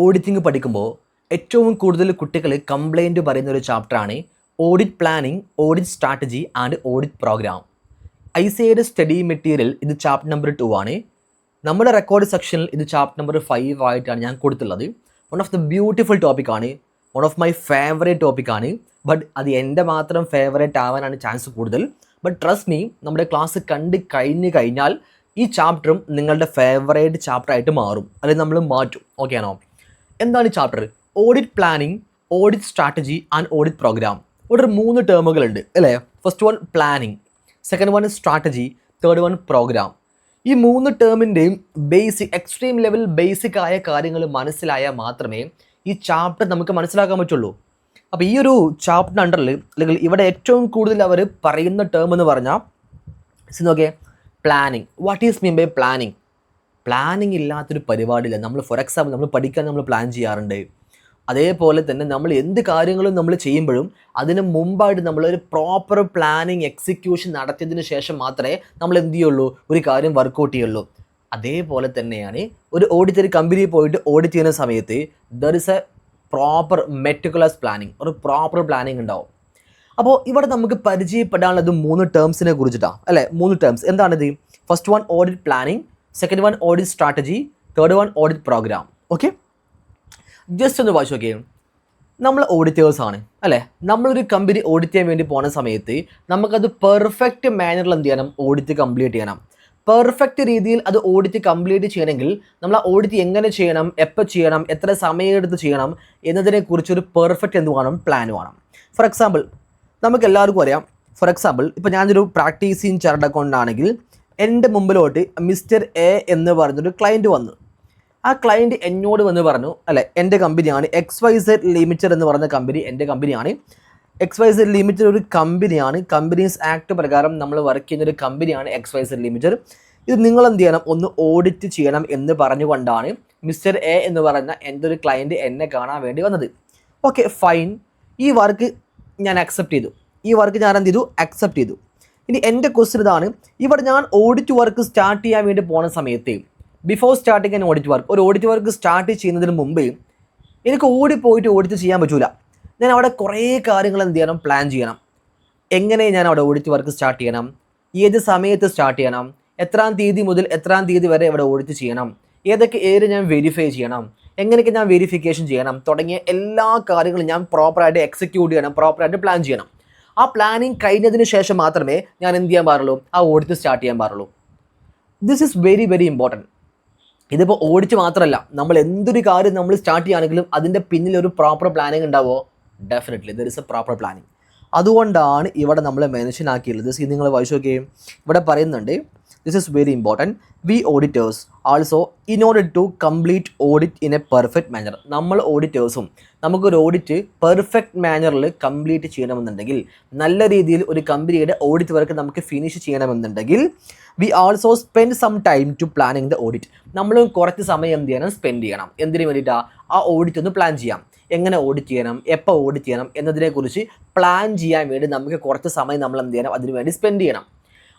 Auditing പഠിക്കുമ്പോൾ ഏറ്റവും കൂടുതൽ കുട്ടികൾ കംപ്ലൈൻറ്റ് പറയുന്ന ഒരു ചാപ്റ്ററാണ് audit planning, audit strategy and audit programme. ICAയുടെ സ്റ്റഡി മെറ്റീരിയൽ ഇത് ചാപ്റ്റർ നമ്പർ 2 ആണ്. നമ്മുടെ റെക്കോർഡ് സെക്ഷനിൽ ഇത് ചാപ്റ്റർ നമ്പർ 5 ആയിട്ടാണ് ഞാൻ കൊടുത്തുള്ളത്. വൺ ഓഫ് ദ ബ്യൂട്ടിഫുൾ ടോപ്പിക്കാണ്, വൺ ഓഫ് മൈ ഫേവറേറ്റ് ടോപ്പിക്കാണ്. ബട്ട് അത് എൻ്റെ മാത്രം ഫേവറേറ്റ് ആവാനാണ് ചാൻസ് കൂടുതൽ. ബട്ട് ട്രസ്റ്റ് മീ, നമ്മുടെ ക്ലാസ് കണ്ട് കഴിഞ്ഞാൽ ഈ ചാപ്റ്ററും നിങ്ങളുടെ ഫേവറേറ്റ് ചാപ്റ്റർ ആയിട്ട് മാറും, അല്ലെങ്കിൽ നമ്മൾ മാറ്റും. ഓക്കെ ആണോ? എന്താണ് ഈ chapter? Audit planning, audit strategy and audit program. ഇവിടെ 3 ടേമുകളുണ്ട് അല്ലേ? First one planning, second one strategy, third one program. ഈ 3 ടേമിൻ്റെയും എക്സ്ട്രീം ലെവൽ ബേസിക് ആയ കാര്യങ്ങൾ മനസ്സിലായാൽ മാത്രമേ ഈ ചാപ്റ്റർ നമുക്ക് മനസ്സിലാക്കാൻ പറ്റുള്ളൂ. അപ്പോൾ ഈ ഒരു ചാപ്റ്ററിൻ്റെ അണ്ടറിൽ അല്ലെങ്കിൽ ഇവിടെ ഏറ്റവും കൂടുതൽ അവർ പറയുന്ന ടേം എന്ന് പറഞ്ഞാൽ നോക്കിയേ, planning. What is mean by planning? Planning ഇല്ലാത്തൊരു പരിപാടിയില്ല. നമ്മൾ ഫോർ എക്സാമ്പിൾ നമ്മൾ പഠിക്കാൻ നമ്മൾ പ്ലാൻ ചെയ്യാറുണ്ട്. അതേപോലെ തന്നെ നമ്മൾ എന്ത് കാര്യങ്ങളും നമ്മൾ ചെയ്യുമ്പോഴും അതിന് മുമ്പായിട്ട് നമ്മളൊരു പ്രോപ്പർ പ്ലാനിങ് എക്സിക്യൂഷൻ നടത്തിയതിന് ശേഷം മാത്രമേ നമ്മൾ എന്ത് ചെയ്യുള്ളൂ, ഒരു കാര്യം വർക്കൗട്ട് ചെയ്യുള്ളൂ. അതേപോലെ തന്നെയാണ് ഒരു ഓഡിറ്റ് കമ്പനിയിൽ പോയിട്ട് ഓഡിറ്റ് ചെയ്യുന്ന സമയത്ത് there is A proper meticulous planning, ഒരു പ്രോപ്പർ പ്ലാനിങ് ഉണ്ടാവും. അപ്പോൾ ഇവിടെ നമുക്ക് പരിചയപ്പെടാനുള്ളത് 3 ടേംസിനെ കുറിച്ചിട്ടാണ് അല്ലേ? 3 ടേംസ് എന്താണിത്? First one audit planning, second one audit strategy, third one audit programme. Okay, just ഒന്ന് വായിച്ചു നോക്കിയേ. നമ്മൾ ഓഡിറ്റേഴ്സാണ് അല്ലേ? നമ്മളൊരു കമ്പനി ഓഡിറ്റ് ചെയ്യാൻ വേണ്ടി പോകുന്ന സമയത്ത് നമുക്കത് പെർഫെക്റ്റ് മാനറിൽ എന്ത് ചെയ്യണം? ഓഡിറ്റ് കംപ്ലീറ്റ് ചെയ്യണം. പെർഫെക്റ്റ് രീതിയിൽ അത് ഓഡിറ്റ് കംപ്ലീറ്റ് ചെയ്യണമെങ്കിൽ നമ്മൾ ആ ഓഡിറ്റ് എങ്ങനെ ചെയ്യണം, എപ്പോൾ ചെയ്യണം, എത്ര സമയമെടുത്ത് ചെയ്യണം എന്നതിനെക്കുറിച്ചൊരു പെർഫെക്റ്റ് എന്ത് വേണം? പ്ലാൻ വേണം. ഫോർ എക്സാമ്പിൾ നമുക്ക് എല്ലാവർക്കും അറിയാം. ഫോർ എക്സാമ്പിൾ ഇപ്പോൾ ഞാനൊരു പ്രാക്ടീസിങ് ചാർട്ടേഡ് അക്കൗണ്ട് ആണെങ്കിൽ എൻ്റെ മുമ്പിലോട്ട് മിസ്റ്റർ എ എന്ന് പറഞ്ഞൊരു ക്ലയൻറ്റ് വന്നു. ആ ക്ലയൻറ്റ് എന്നോട് വന്ന് പറഞ്ഞു, അല്ലെ, എൻ്റെ കമ്പനിയാണ് XYZ ലിമിറ്റഡ് എന്ന് പറഞ്ഞ കമ്പനി എൻ്റെ കമ്പനിയാണ്. XYZ ലിമിറ്റഡ് ഒരു കമ്പനിയാണ്. കമ്പനീസ് ആക്ട് പ്രകാരം നമ്മൾ വർക്ക് ചെയ്യുന്ന ഒരു കമ്പനിയാണ് XYZ ലിമിറ്റഡ്. ഇത് നിങ്ങൾ എന്ത് ചെയ്യണം? ഒന്ന് ഓഡിറ്റ് ചെയ്യണം എന്ന് പറഞ്ഞുകൊണ്ടാണ് മിസ്റ്റർ എ എന്ന് പറയുന്ന എൻ്റെ ഒരു ക്ലയൻറ്റ് എന്നെ കാണാൻ വേണ്ടി വന്നത്. Okay, fine. ഈ വർക്ക് ഞാൻ അക്സെപ്റ്റ് ചെയ്തു. അക്സെപ്റ്റ് ചെയ്തു. ഇനി എൻ്റെ ക്വസ്റ്റ്യൻ ഇതാണ്. ഇവിടെ ഞാൻ ഓഡിറ്റ് വർക്ക് സ്റ്റാർട്ട് ചെയ്യാൻ വേണ്ടി പോകുന്ന സമയത്ത് before starting an audit work, ഒരു ഓഡിറ്റ് വർക്ക് സ്റ്റാർട്ട് ചെയ്യുന്നതിന് മുമ്പ് എനിക്ക് ഓടിപ്പോയിട്ട് ഓഡിറ്റ് ചെയ്യാൻ പറ്റില്ല. ഞാൻ അവിടെ കുറേ കാര്യങ്ങൾ എന്ത് ചെയ്യണം? പ്ലാൻ ചെയ്യണം. എങ്ങനെ ഞാൻ അവിടെ ഓഡിറ്റ് വർക്ക് സ്റ്റാർട്ട് ചെയ്യണം, ഏത് സമയത്ത് സ്റ്റാർട്ട് ചെയ്യണം, എത്രാം തീയതി മുതൽ എത്രാം തീയതി വരെ ഇവിടെ ഓഡിറ്റ് ചെയ്യണം, ഏതൊക്കെ ഏരിയ ഞാൻ വെരിഫൈ ചെയ്യണം, എങ്ങനെയൊക്കെ ഞാൻ വെരിഫിക്കേഷൻ ചെയ്യണം തുടങ്ങിയ എല്ലാ കാര്യങ്ങളും ഞാൻ പ്രോപ്പറായിട്ട് എക്സിക്യൂട്ട് ചെയ്യണം, പ്രോപ്പറായിട്ട് പ്ലാൻ ചെയ്യണം. ആ പ്ലാനിങ് കഴിഞ്ഞതിന് ശേഷം മാത്രമേ ഞാൻ എന്ത് ചെയ്യാൻ പാടുള്ളൂ? ആ ഓഡിറ്റ് സ്റ്റാർട്ട് ചെയ്യാൻ പാടുള്ളൂ. This is very very important. ഇതിപ്പോൾ ഓഡിറ്റ് മാത്രമല്ല, നമ്മൾ എന്തൊരു കാര്യം നമ്മൾ സ്റ്റാർട്ട് ചെയ്യുകയാണെങ്കിലും അതിൻ്റെ പിന്നിൽ ഒരു പ്രോപ്പർ പ്ലാനിങ് ഉണ്ടാവുമോ? Definitely there is A proper planning. അതുകൊണ്ടാണ് ഇവിടെ നമ്മൾ മെൻഷൻ ആക്കിയുള്ളത്. നിങ്ങൾ വായിച്ചു നോക്കുകയും ഇവിടെ പറയുന്നുണ്ട്, this is very important. We auditors also in order to complete audit in a perfect manner. നമ്മൾ ഓഡിറ്റേഴ്സും നമുക്കൊരു ഓഡിറ്റ് പെർഫെക്റ്റ് മാനറിൽ കംപ്ലീറ്റ് ചെയ്യണമെന്നുണ്ടെങ്കിൽ, നല്ല രീതിയിൽ ഒരു കമ്പനിയുടെ ഓഡിറ്റ് വർക്ക് നമുക്ക് ഫിനിഷ് ചെയ്യണമെന്നുണ്ടെങ്കിൽ, we also spend some time to planning the audit. നമ്മളും കുറച്ച് സമയം എന്ത് ചെയ്യണം? സ്പെൻഡ് ചെയ്യണം. എന്തിനു വേണ്ടിയിട്ടാണ്? ആ ഓഡിറ്റ് ഒന്ന് പ്ലാൻ ചെയ്യാം. എങ്ങനെ ഓഡിറ്റ് ചെയ്യണം, എപ്പോൾ ഓഡിറ്റ് ചെയ്യണം എന്നതിനെക്കുറിച്ച് പ്ലാൻ ചെയ്യാൻ വേണ്ടി നമുക്ക് കുറച്ച് സമയം നമ്മൾ എന്ത് ചെയ്യണം? അതിനുവേണ്ടി സ്പെൻഡ് ചെയ്യണം.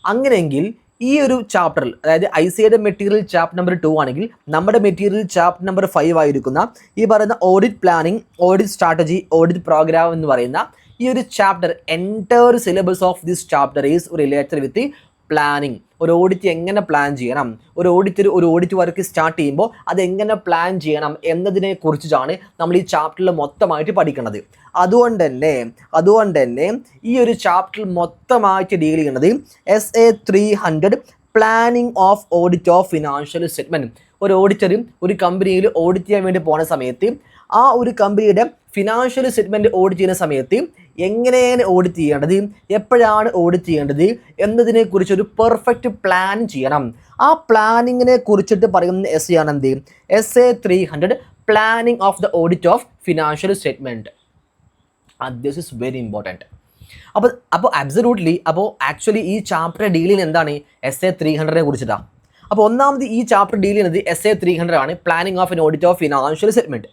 അങ്ങനെയെങ്കിൽ ഈ ഒരു ചാപ്റ്ററിൽ, അതായത് ICAയുടെ മെറ്റീരിയൽ ചാപ്റ്റർ നമ്പർ 2 ആണെങ്കിൽ നമ്മുടെ മെറ്റീരിയൽ ചാപ്റ്റർ നമ്പർ 5 ആയിരിക്കുന്ന ഈ പറയുന്ന audit planning, audit strategy, audit programme എന്ന് പറയുന്ന ഈ ഒരു chapter, entire syllabus of this chapter is related with planning. ഒരു ഓഡിറ്റ് എങ്ങനെ പ്ലാൻ ചെയ്യണം, ഒരു ഓഡിറ്റ് വർക്ക് സ്റ്റാർട്ട് ചെയ്യുമ്പോൾ അതെങ്ങനെ പ്ലാൻ ചെയ്യണം എന്നതിനെ കുറിച്ചിട്ടാണ് നമ്മൾ ഈ ചാപ്റ്ററിൽ മൊത്തമായിട്ട് പഠിക്കുന്നത്. അതുകൊണ്ട് തന്നെ ഈ ഒരു ചാപ്റ്ററിൽ മൊത്തമായിട്ട് ഡീൽ ചെയ്യുന്നത് SA 300 planning of audit of financial statement. ഒരു ഓഡിറ്റർ ഒരു കമ്പനിയിൽ ഓഡിറ്റ് ചെയ്യാൻ വേണ്ടി പോകുന്ന സമയത്ത് ആ ഒരു കമ്പനിയുടെ ഫിനാൻഷ്യൽ സ്റ്റേറ്റ്മെൻറ്റ് ഓഡിറ്റ് ചെയ്യുന്ന സമയത്ത് എങ്ങനെയാണ് ഓഡിറ്റ് ചെയ്യേണ്ടത്, എപ്പോഴാണ് ഓഡിറ്റ് ചെയ്യേണ്ടത് എന്നതിനെക്കുറിച്ചൊരു പെർഫെക്റ്റ് പ്ലാൻ ചെയ്യണം. ആ പ്ലാനിങ്ങിനെ കുറിച്ചിട്ട് പറയുന്ന essay ആണ് എന്ത്? SA 300 planning of the audit of financial statement. This is very important. അപ്പോൾ അബ്സല്യൂട്ട്ലി, അപ്പോൾ ആക്ച്വലി ഈ ചാപ്റ്റർ ഡീൽ ചെയ്യുന്നത് എന്താണ്? SA 300 കുറിച്ചിട്ടാണ്. അപ്പോൾ ഒന്നാമത് ഈ ചാപ്റ്റർ ഡീൽ ചെയ്യുന്നത് SA 300 ആണ്, planning of an audit of financial statement.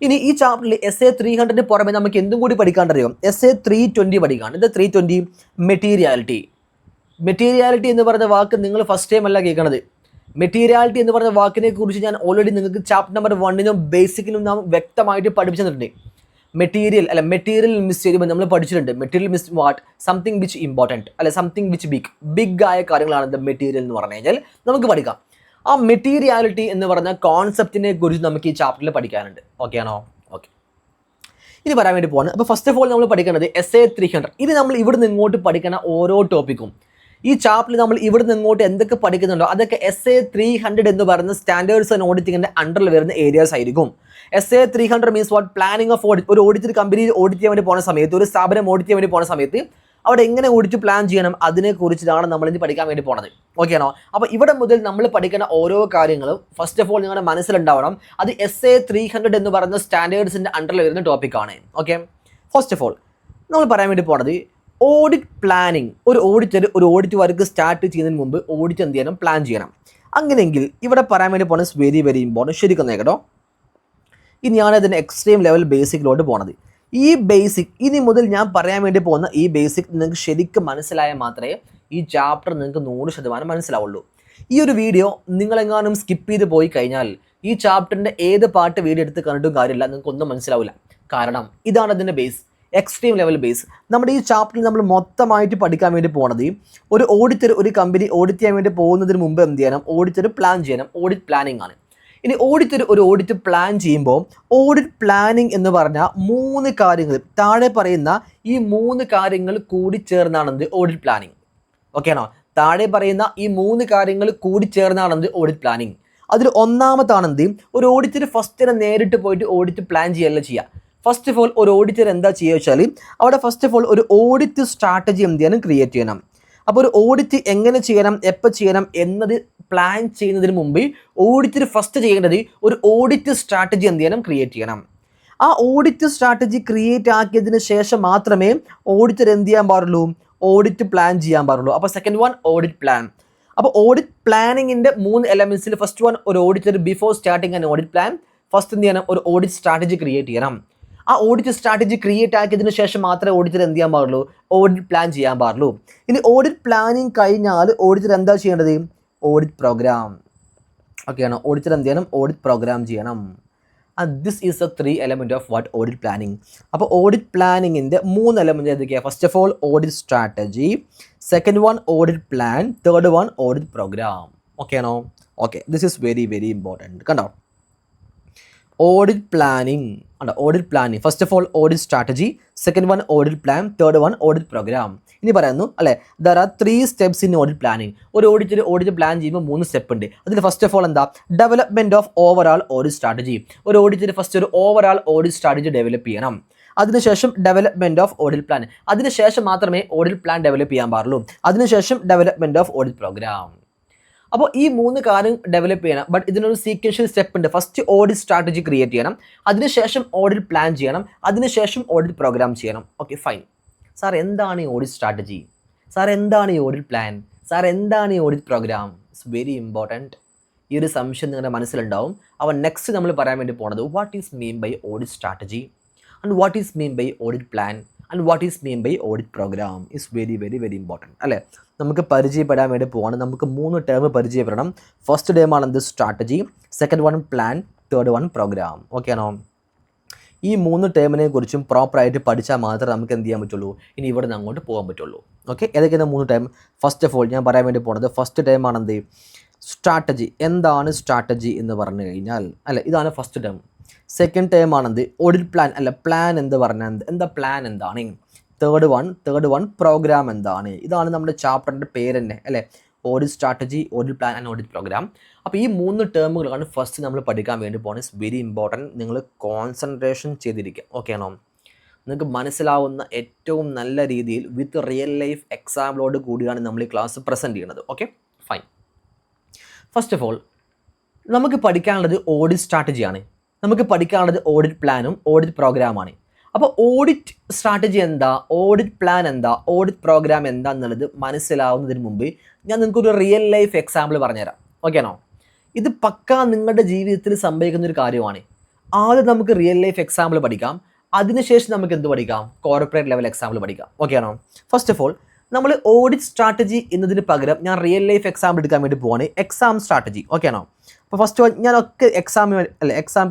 ഇനി ഈ ചാപ്റ്ററിൽ SA 300 പുറമെ നമുക്ക് എന്തും കൂടി പഠിക്കാണ്ടറിയാം? SA 320 പഠിക്കാണ്. ഇത് 320 മെറ്റീരിയാലിറ്റി. മെറ്റീരിയാലിറ്റി എന്ന് പറയുന്ന വാക്ക് നിങ്ങൾ ഫസ്റ്റ് ടൈം അല്ല കേൾക്കണത്. മെറ്റീരിയാലിറ്റി എന്ന് പറഞ്ഞ വാക്കിനെ കുറിച്ച് ഞാൻ ഓൾറെഡി നിങ്ങൾക്ക് ചാപ്റ്റർ നമ്പർ 1 ബേസിക്കിലും നാം വ്യക്തമായിട്ട് പഠിപ്പിച്ചു തന്നിട്ടുണ്ട്. മെറ്റീരിയൽ മിസ് ചെയ്യുമ്പോൾ നമ്മൾ പഠിച്ചിട്ടുണ്ട്. Material miss what something which important അല്ലെ സംതിങ് വിച്ച് ബിഗ് ആയ കാര്യങ്ങളാണ് ദ മെറ്റീരിയൽ എന്ന് പറഞ്ഞു കഴിഞ്ഞാൽ നമുക്ക് പഠിക്കാം. ആ മെറ്റീരിയാലിറ്റി എന്ന് പറഞ്ഞ കോൺസെപ്റ്റിനെ കുറിച്ച് നമുക്ക് ഈ ചാപ്റ്ററിൽ പഠിക്കാനുണ്ട്. ഓക്കെ ആണോ? ഓക്കെ, ഇനി പറയാൻ വേണ്ടി പോകുന്നത്. അപ്പോൾ ഫസ്റ്റ് ഓഫ് ഓൾ നമ്മൾ പഠിക്കേണ്ടത് SA 300. ഇത് നമ്മൾ ഇവിടുന്ന് ഇങ്ങോട്ട് പഠിക്കുന്ന ഓരോ ടോപ്പിക്കും ഈ ചാപ്റ്ററിൽ നമ്മൾ ഇവിടുന്ന് ഇങ്ങോട്ട് എന്തൊക്കെ പഠിക്കുന്നുണ്ടോ അതൊക്കെ SA 300 എന്ന് പറയുന്ന സ്റ്റാൻഡേർഡ്സ് ആൻഡ് ഓഡിറ്റിങ്ങിൻ്റെ അണ്ടറിൽ വരുന്ന ഏരിയാസ് ആയിരിക്കും. SA 300 means what planning of audit. ഒരു ഓഡിറ്റ് കമ്പനി ഓഡിറ്റ് ചെയ്യാൻ വേണ്ടി പോകുന്ന സമയത്ത്, ഒരു സ്ഥാപനം ഓഡിറ്റ് ചെയ്യാൻ വേണ്ടി പോകുന്ന സമയത്ത് അവിടെ എങ്ങനെ ഓഡിറ്റ് പ്ലാൻ ചെയ്യണം അതിനെക്കുറിച്ചിട്ടാണ് നമ്മൾ ഇനി പഠിക്കാൻ വേണ്ടി പോണത്. ഓക്കെ ആണോ? അപ്പോൾ ഇവിടെ മുതൽ നമ്മൾ പഠിക്കുന്ന ഓരോ കാര്യങ്ങളും ഫസ്റ്റ് ഓഫ് ഓൾ നിങ്ങളുടെ മനസ്സിലുണ്ടാവണം. അത് SA 300 എന്ന് പറയുന്ന സ്റ്റാൻഡേർഡ്സിൻ്റെ അണ്ടറിൽ വരുന്ന ടോപ്പിക്കാണ്. ഓക്കെ, ഫസ്റ്റ് ഓഫ് ഓൾ നമ്മൾ പറയാൻ വേണ്ടി പോണത് ഓഡിറ്റ് പ്ലാനിങ്. ഒരു ഓഡിറ്റ് വർക്ക് സ്റ്റാർട്ട് ചെയ്യുന്നതിന് മുമ്പ് ഓഡിറ്റ് എന്ത് ചെയ്യണം? പ്ലാൻ ചെയ്യണം. അങ്ങനെയെങ്കിൽ ഇവിടെ പറയാൻ വേണ്ടി പോകുന്നത് വെരി വെരി ഇമ്പോർട്ടൻറ്റ്. ശരിക്കും കേട്ടോ, ഇനിയാണ് ഇതിൻ്റെ എക്സ്ട്രീം ലെവൽ ബേസിക്കിലോട്ട് പോണത്. ഈ ബേസിക് ഇനി മുതൽ ഞാൻ പറയാൻ വേണ്ടി പോകുന്ന ഈ ബേസിക് നിങ്ങൾക്ക് ശരിക്കും മനസ്സിലായാൽ മാത്രമേ ഈ ചാപ്റ്റർ നിങ്ങൾക്ക് 100% മനസ്സിലാവുള്ളൂ. ഈ ഒരു വീഡിയോ നിങ്ങളെങ്ങാനും സ്കിപ്പ് ചെയ്ത് പോയി കഴിഞ്ഞാൽ ഈ ചാപ്റ്ററിൻ്റെ ഏത് പാർട്ട് വീഡിയോ എടുത്ത് കണ്ടിട്ടും കാര്യമില്ല, നിങ്ങൾക്ക് ഒന്നും മനസ്സിലാവില്ല. കാരണം ഇതാണ് അതിൻ്റെ ബേസ്, എക്സ്ട്രീം ലെവൽ ബേസ്. നമ്മുടെ ഈ ചാപ്റ്ററിൽ നമ്മൾ മൊത്തമായിട്ട് പഠിക്കാൻ വേണ്ടി പോണത് ഒരു ഓഡിറ്റർ ഒരു കമ്പനി ഓഡിറ്റ് ചെയ്യാൻ വേണ്ടി പോകുന്നതിന് മുമ്പ് എന്ത് ചെയ്യണം? ഓഡിറ്റർ പ്ലാൻ ചെയ്യണം. ഓഡിറ്റ് പ്ലാനിങ് ആണ്. ഇനി ഓഡിറ്റർ ഒരു ഓഡിറ്റ് പ്ലാൻ ചെയ്യുമ്പോൾ ഓഡിറ്റ് പ്ലാനിങ് എന്ന് പറഞ്ഞാൽ 3 കാര്യങ്ങൾ, താഴെ പറയുന്ന ഈ 3 കാര്യങ്ങൾ കൂടി ചേർന്നാണെന്ത്? Audit planning. ഓക്കെ ആണോ? താഴെ പറയുന്ന ഈ 3 കാര്യങ്ങൾ കൂടി ചേർന്നാണെന്ത്? Audit planning. അതിൽ ഒന്നാമത്താണെന്ത്? ഒരു ഓഡിറ്റർ ഫസ്റ്റ് തന്നെ നേരിട്ട് പോയിട്ട് ഓഡിറ്റ് പ്ലാൻ ചെയ്യല്ല ചെയ്യുക. ഫസ്റ്റ് ഓഫ് ഓൾ ഒരു ഓഡിറ്റർ എന്താ ചെയ്യുക വെച്ചാൽ അവിടെ ഫസ്റ്റ് ഓഫ് ഓൾ ഒരു ഓഡിറ്റ് സ്ട്രാറ്റജി എന്ത് ചെയ്യണം? ക്രിയേറ്റ് ചെയ്യണം. അപ്പോൾ ഒരു ഓഡിറ്റ് എങ്ങനെ ചെയ്യണം, എപ്പോൾ ചെയ്യണം എന്നത് പ്ലാൻ ചെയ്യുന്നതിന് മുമ്പ് ഓഡിറ്റർ ഫസ്റ്റ് ചെയ്യേണ്ടത് ഒരു ഓഡിറ്റ് സ്ട്രാറ്റജി എന്ത് ചെയ്യണം? ക്രിയേറ്റ് ചെയ്യണം. ആ ഓഡിറ്റ് സ്ട്രാറ്റജി ക്രിയേറ്റ് ആക്കിയതിന് ശേഷം മാത്രമേ ഓഡിറ്റർ എന്ത് ചെയ്യാൻ പാടുള്ളൂ? ഓഡിറ്റ് പ്ലാൻ ചെയ്യാൻ പാടുള്ളൂ. അപ്പോൾ സെക്കൻഡ് വൺ ഓഡിറ്റ് പ്ലാൻ. അപ്പോൾ ഓഡിറ്റ് പ്ലാനിങ്ങിൻ്റെ 3 എലമെൻറ്റ്സിൽ ഫസ്റ്റ് വൺ ഒരു auditor before starting an audit plan first എന്ത് ചെയ്യണം? ഒരു ഓഡിറ്റ് സ്ട്രാറ്റജി ക്രിയേറ്റ് ചെയ്യണം. ആ ഓഡിറ്റ് സ്ട്രാറ്റജി ക്രിയേറ്റ് ആക്കിയതിന് ശേഷം മാത്രമേ ഓഡിറ്റർ എന്ത് ചെയ്യാൻ പാടുള്ളൂ? ഓഡിറ്റ് പ്ലാൻ ചെയ്യാൻ പാടുള്ളൂ. ഇനി ഓഡിറ്റ് പ്ലാനിങ് കഴിഞ്ഞാൽ ഓഡിറ്റർ എന്താ ചെയ്യേണ്ടത്? Audit programme. ഓക്കെ ആണോ? ഓഡിറ്റർ എന്ത് ചെയ്യണം? ഓഡിറ്റ് പ്രോഗ്രാം ചെയ്യണം. This is a 3 element of what? Audit planning. അപ്പോൾ ഓഡിറ്റ് പ്ലാനിങ്ങിൻ്റെ 3 എലമെൻറ്റ് ഏതൊക്കെയാണ്? First of all audit strategy, second one audit plan, third one audit programme. Okay ആണോ? Okay, this is very very important. കണ്ടോ? Audit planning ഉണ്ട്. Audit planning first of all audit strategy, second one audit plan, third one audit programme. ഇനി പറയുന്നു അല്ലേ, there are 3 steps in audit planning. ഒരു audit plan ചെയ്യുമ്പോൾ 3 step ഉണ്ട്. അതിൽ first of all എന്താ? Development of overall audit strategy. ഒരു ഓഡിറ്റിന് first ഒരു ഓവറാൾ ഓഡിറ്റ് സ്ട്രാറ്റജി ഡെവലപ്പ് ചെയ്യണം. അതിനുശേഷം ഡെവലപ്മെൻറ്റ് ഓഫ് ഓഡിറ്റ് പ്ലാൻ. അതിനുശേഷം മാത്രമേ ഓഡിറ്റ് പ്ലാൻ ഡെവലപ്പ് ചെയ്യാൻ പാടുള്ളൂ. അതിനുശേഷം ഡെവലപ്മെൻറ്റ് ഓഫ് ഓഡിറ്റ് പ്രോഗ്രാം. അപ്പോൾ ഈ 3 കാര്യം ഡെവലപ്പ് ചെയ്യണം. ബട്ട് ഇതിനൊരു സീക്വൻഷ്യൽ സ്റ്റെപ്പ് ഉണ്ട്. ഫസ്റ്റ് ഓഡിറ്റ് സ്ട്രാറ്റജി ക്രിയേറ്റ് ചെയ്യണം, അതിനുശേഷം ഓഡിറ്റ് പ്ലാൻ ചെയ്യണം, അതിനുശേഷം ഓഡിറ്റ് പ്രോഗ്രാം ചെയ്യണം. Okay fine. സാർ എന്താണ് ഈ ഓഡിറ്റ് സ്ട്രാറ്റജി? സാർ എന്താണ് ഈ ഓഡിറ്റ് പ്ലാൻ? സാർ എന്താണ് ഈ audit program? It's very important. ഈ ഒരു സംശയം നിങ്ങളുടെ മനസ്സിലുണ്ടാവും. അപ്പോൾ നെക്സ്റ്റ് നമ്മൾ പറയാൻ വേണ്ടി പോകുന്നത് what is mean by audit strategy and what is mean by audit plan and what is mean by audit program is very very very important അല്ലേ. നമുക്ക് പരിചയപ്പെടാൻ വേണ്ടി പോവാണ്. നമുക്ക് 3 ടേം പരിചയപ്പെടണം. ഫസ്റ്റ് ടേം ആണ് എന്ത്? Strategy, second one plan, third one program. Okay ആണോ? ഈ 3 ടേമിനെ കുറിച്ചും പ്രോപ്പറായിട്ട് പഠിച്ചാൽ മാത്രമേ നമുക്ക് എന്ത് ചെയ്യാൻ പറ്റുള്ളൂ? ഇനി ഇവിടെ നിന്ന് അങ്ങോട്ട് പോകാൻ പറ്റുള്ളൂ. ഓക്കെ, ഏതൊക്കെയാണ് 3 ടേം? ഫസ്റ്റ് ഓഫ് ഓൾ ഞാൻ പറയാൻ വേണ്ടി പോകുന്നത് ഫസ്റ്റ് ടേം ആണ് എന്ത്? സ്ട്രാറ്റജി. എന്താണ് സ്ട്രാറ്റജി എന്ന് പറഞ്ഞു കഴിഞ്ഞാൽ അല്ല, ഇതാണ് ഫസ്റ്റ് ടേം. സെക്കൻഡ് ടേം ആണെന്ത്? ഓഡിറ്റ് പ്ലാൻ അല്ല, പ്ലാൻ എന്ന് പറഞ്ഞാൽ എന്താ? പ്ലാൻ എന്താണ്? തേർഡ് വൺ പ്രോഗ്രാം എന്താണ്? ഇതാണ് നമ്മുടെ ചാപ്റ്ററിൻ്റെ പേര് തന്നെ അല്ലേ, audit strategy, audit plan and audit program. അപ്പോൾ ഈ 3 ടേമുകളാണ് ഫസ്റ്റ് നമ്മൾ പഠിക്കാൻ വേണ്ടി പോകുന്നത്. It's very important. നിങ്ങൾ കോൺസെൻട്രേഷൻ ചെയ്തിരിക്കുക. ഓക്കെ ആണോ? നിങ്ങൾക്ക് മനസ്സിലാവുന്ന ഏറ്റവും നല്ല രീതിയിൽ വിത്ത് റിയൽ ലൈഫ് എക്സാമ്പിളോട് കൂടിയാണ് നമ്മൾ ഈ ക്ലാസ് പ്രസൻറ്റ് ചെയ്യുന്നത്. Okay fine. First of all നമുക്ക് പഠിക്കാനുള്ളത് ഓഡിറ്റ് സ്ട്രാറ്റജിയാണ്. നമുക്ക് പഠിക്കാനുള്ളത് ഓഡിറ്റ് പ്ലാനും ഓഡിറ്റ് പ്രോഗ്രാമാണ്. അപ്പോൾ ഓഡിറ്റ് സ്ട്രാറ്റജി എന്താ, ഓഡിറ്റ് പ്ലാൻ എന്താ, ഓഡിറ്റ് പ്രോഗ്രാം എന്താ എന്നുള്ളത് മനസ്സിലാവുന്നതിന് മുമ്പ് ഞാൻ നിങ്ങൾക്കൊരു റിയൽ ലൈഫ് എക്സാമ്പിൾ പറഞ്ഞുതരാം. ഓക്കെ ആണോ? ഇത് പക്കാ നിങ്ങളുടെ ജീവിതത്തിൽ സംഭവിക്കുന്ന ഒരു കാര്യമാണ്. ആദ്യം നമുക്ക് റിയൽ ലൈഫ് എക്സാമ്പിൾ പഠിക്കാം, അതിനുശേഷം നമുക്ക് എന്ത് പഠിക്കാം? കോർപ്പറേറ്റ് ലെവൽ എക്സാമ്പിൾ പഠിക്കാം. ഓക്കെ ആണോ? ഫസ്റ്റ് ഓഫ് ഓൾ നമ്മൾ ഓഡിറ്റ് സ്ട്രാറ്റജി എന്നതിന് പകരം ഞാൻ റിയൽ ലൈഫ് എക്സാമ്പിൾ എടുക്കാൻ വേണ്ടി പോവാണ്. Exam strategy. ഓക്കെ ആണോ? അപ്പോൾ ഫസ്റ്റ് ഓൾ ഞാനൊക്കെ എക്സാം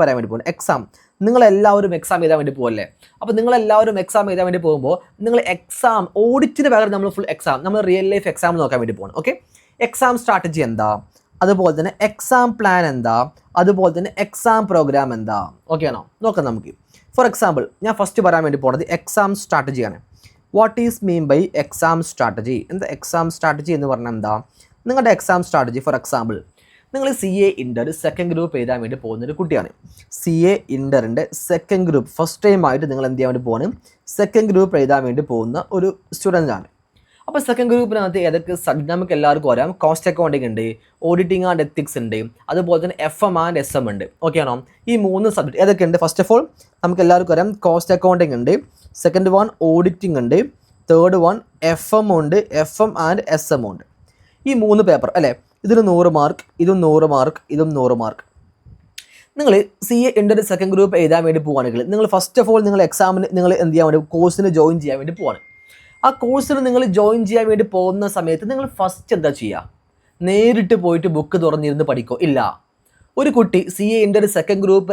പറയാൻ വേണ്ടി പോകുന്നു. എക്സാം നിങ്ങളെല്ലാവരും എക്സാം എഴുതാൻ വേണ്ടി പോകല്ലേ? അപ്പോൾ നിങ്ങളെല്ലാവരും എക്സാം എഴുതാൻ വേണ്ടി പോകുമ്പോൾ നിങ്ങൾ എക്സാം ഓഡിറ്റിന് പകരം നമ്മൾ ഫുൾ എക്സാം നമ്മൾ റിയൽ ലൈഫ് എക്സാം നോക്കാൻ വേണ്ടി പോകണം. ഓക്കെ, എക്സാം സ്ട്രാറ്റജി എന്താ, അതുപോലെ തന്നെ എക്സാം പ്ലാൻ എന്താ, അതുപോലെ തന്നെ എക്സാം പ്രോഗ്രാം എന്താ. ഓക്കെ ആണോ? നോക്കാം നമുക്ക്. ഫോർ എക്സാമ്പിൾ ഞാൻ ഫസ്റ്റ് പറയാൻ വേണ്ടി പോകുന്നത് എക്സാം സ്ട്രാറ്റജിയാണ്. What is mean by exam strategy? എന്താ എക്സാം സ്ട്രാറ്റജി എന്ന് പറഞ്ഞാൽ എന്താ? നിങ്ങളുടെ എക്സാം സ്ട്രാറ്റജി ഫോർ എക്സാമ്പിൾ നിങ്ങൾ CA ഇൻ്റർ സെക്കൻഡ് ഗ്രൂപ്പ് എഴുതാൻ വേണ്ടി പോകുന്നൊരു കുട്ടിയാണ്. CA ഇൻ്ററിൻ്റെ സെക്കൻഡ് ഗ്രൂപ്പ് ഫസ്റ്റ് ടൈമായിട്ട് നിങ്ങൾ എന്ത് ചെയ്യാൻ വേണ്ടി പോകുന്നത്? സെക്കൻഡ് ഗ്രൂപ്പ് എഴുതാൻ വേണ്ടി പോകുന്ന ഒരു സ്റ്റുഡൻ്റാണ്. അപ്പോൾ സെക്കൻഡ് ഗ്രൂപ്പിനകത്ത് ഏതൊക്കെ സബ്ജക്ട് നമുക്ക് എല്ലാവർക്കും അറിയാം. കോസ്റ്റ് അക്കൗണ്ടിങ് ഉണ്ട്, ഓഡിറ്റിംഗ് ആൻഡ് എത്തിക്സ് ഉണ്ട്, അതുപോലെ തന്നെ FM ആൻഡ് SM ഉണ്ട്. ഓക്കെ ആണോ? ഈ 3 സബ്ജക്ട് ഏതൊക്കെ ഉണ്ട്? ഫസ്റ്റ് ഓഫ് ഓൾ നമുക്ക് എല്ലാവർക്കും അറിയാം കോസ്റ്റ് അക്കൗണ്ടിങ് ഉണ്ട്, സെക്കൻഡ് വൺ ഓഡിറ്റിംഗ് ഉണ്ട്, തേർഡ് വൺ FM ഉണ്ട്, FM ആൻഡ് SM ഉണ്ട്. ഈ 3 പേപ്പർ അല്ലേ? ഇതിന് 100 മാർക്ക്, ഇതും 100 മാർക്ക്, ഇതും 100 മാർക്ക്. നിങ്ങൾ CA ഇൻ്റർ സെക്കൻഡ് ഗ്രൂപ്പ് എഴുതാൻ വേണ്ടി പോവുകയാണെങ്കിൽ നിങ്ങൾ ഫസ്റ്റ് ഓഫ് ഓൾ നിങ്ങൾ എക്സാമിന് നിങ്ങൾ എന്ത് ചെയ്യാൻ വേണ്ടി കോഴ്സിന് ജോയിൻ ചെയ്യാൻ വേണ്ടി പോവാണ്. ആ കോഴ്സിന് നിങ്ങൾ ജോയിൻ ചെയ്യാൻ വേണ്ടി പോകുന്ന സമയത്ത് നിങ്ങൾ ഫസ്റ്റ് എന്താ ചെയ്യുക? നേരിട്ട് പോയിട്ട് ബുക്ക് തുറന്നിരുന്ന് പഠിക്കോ? ഇല്ല. ഒരു കുട്ടി CA inter second group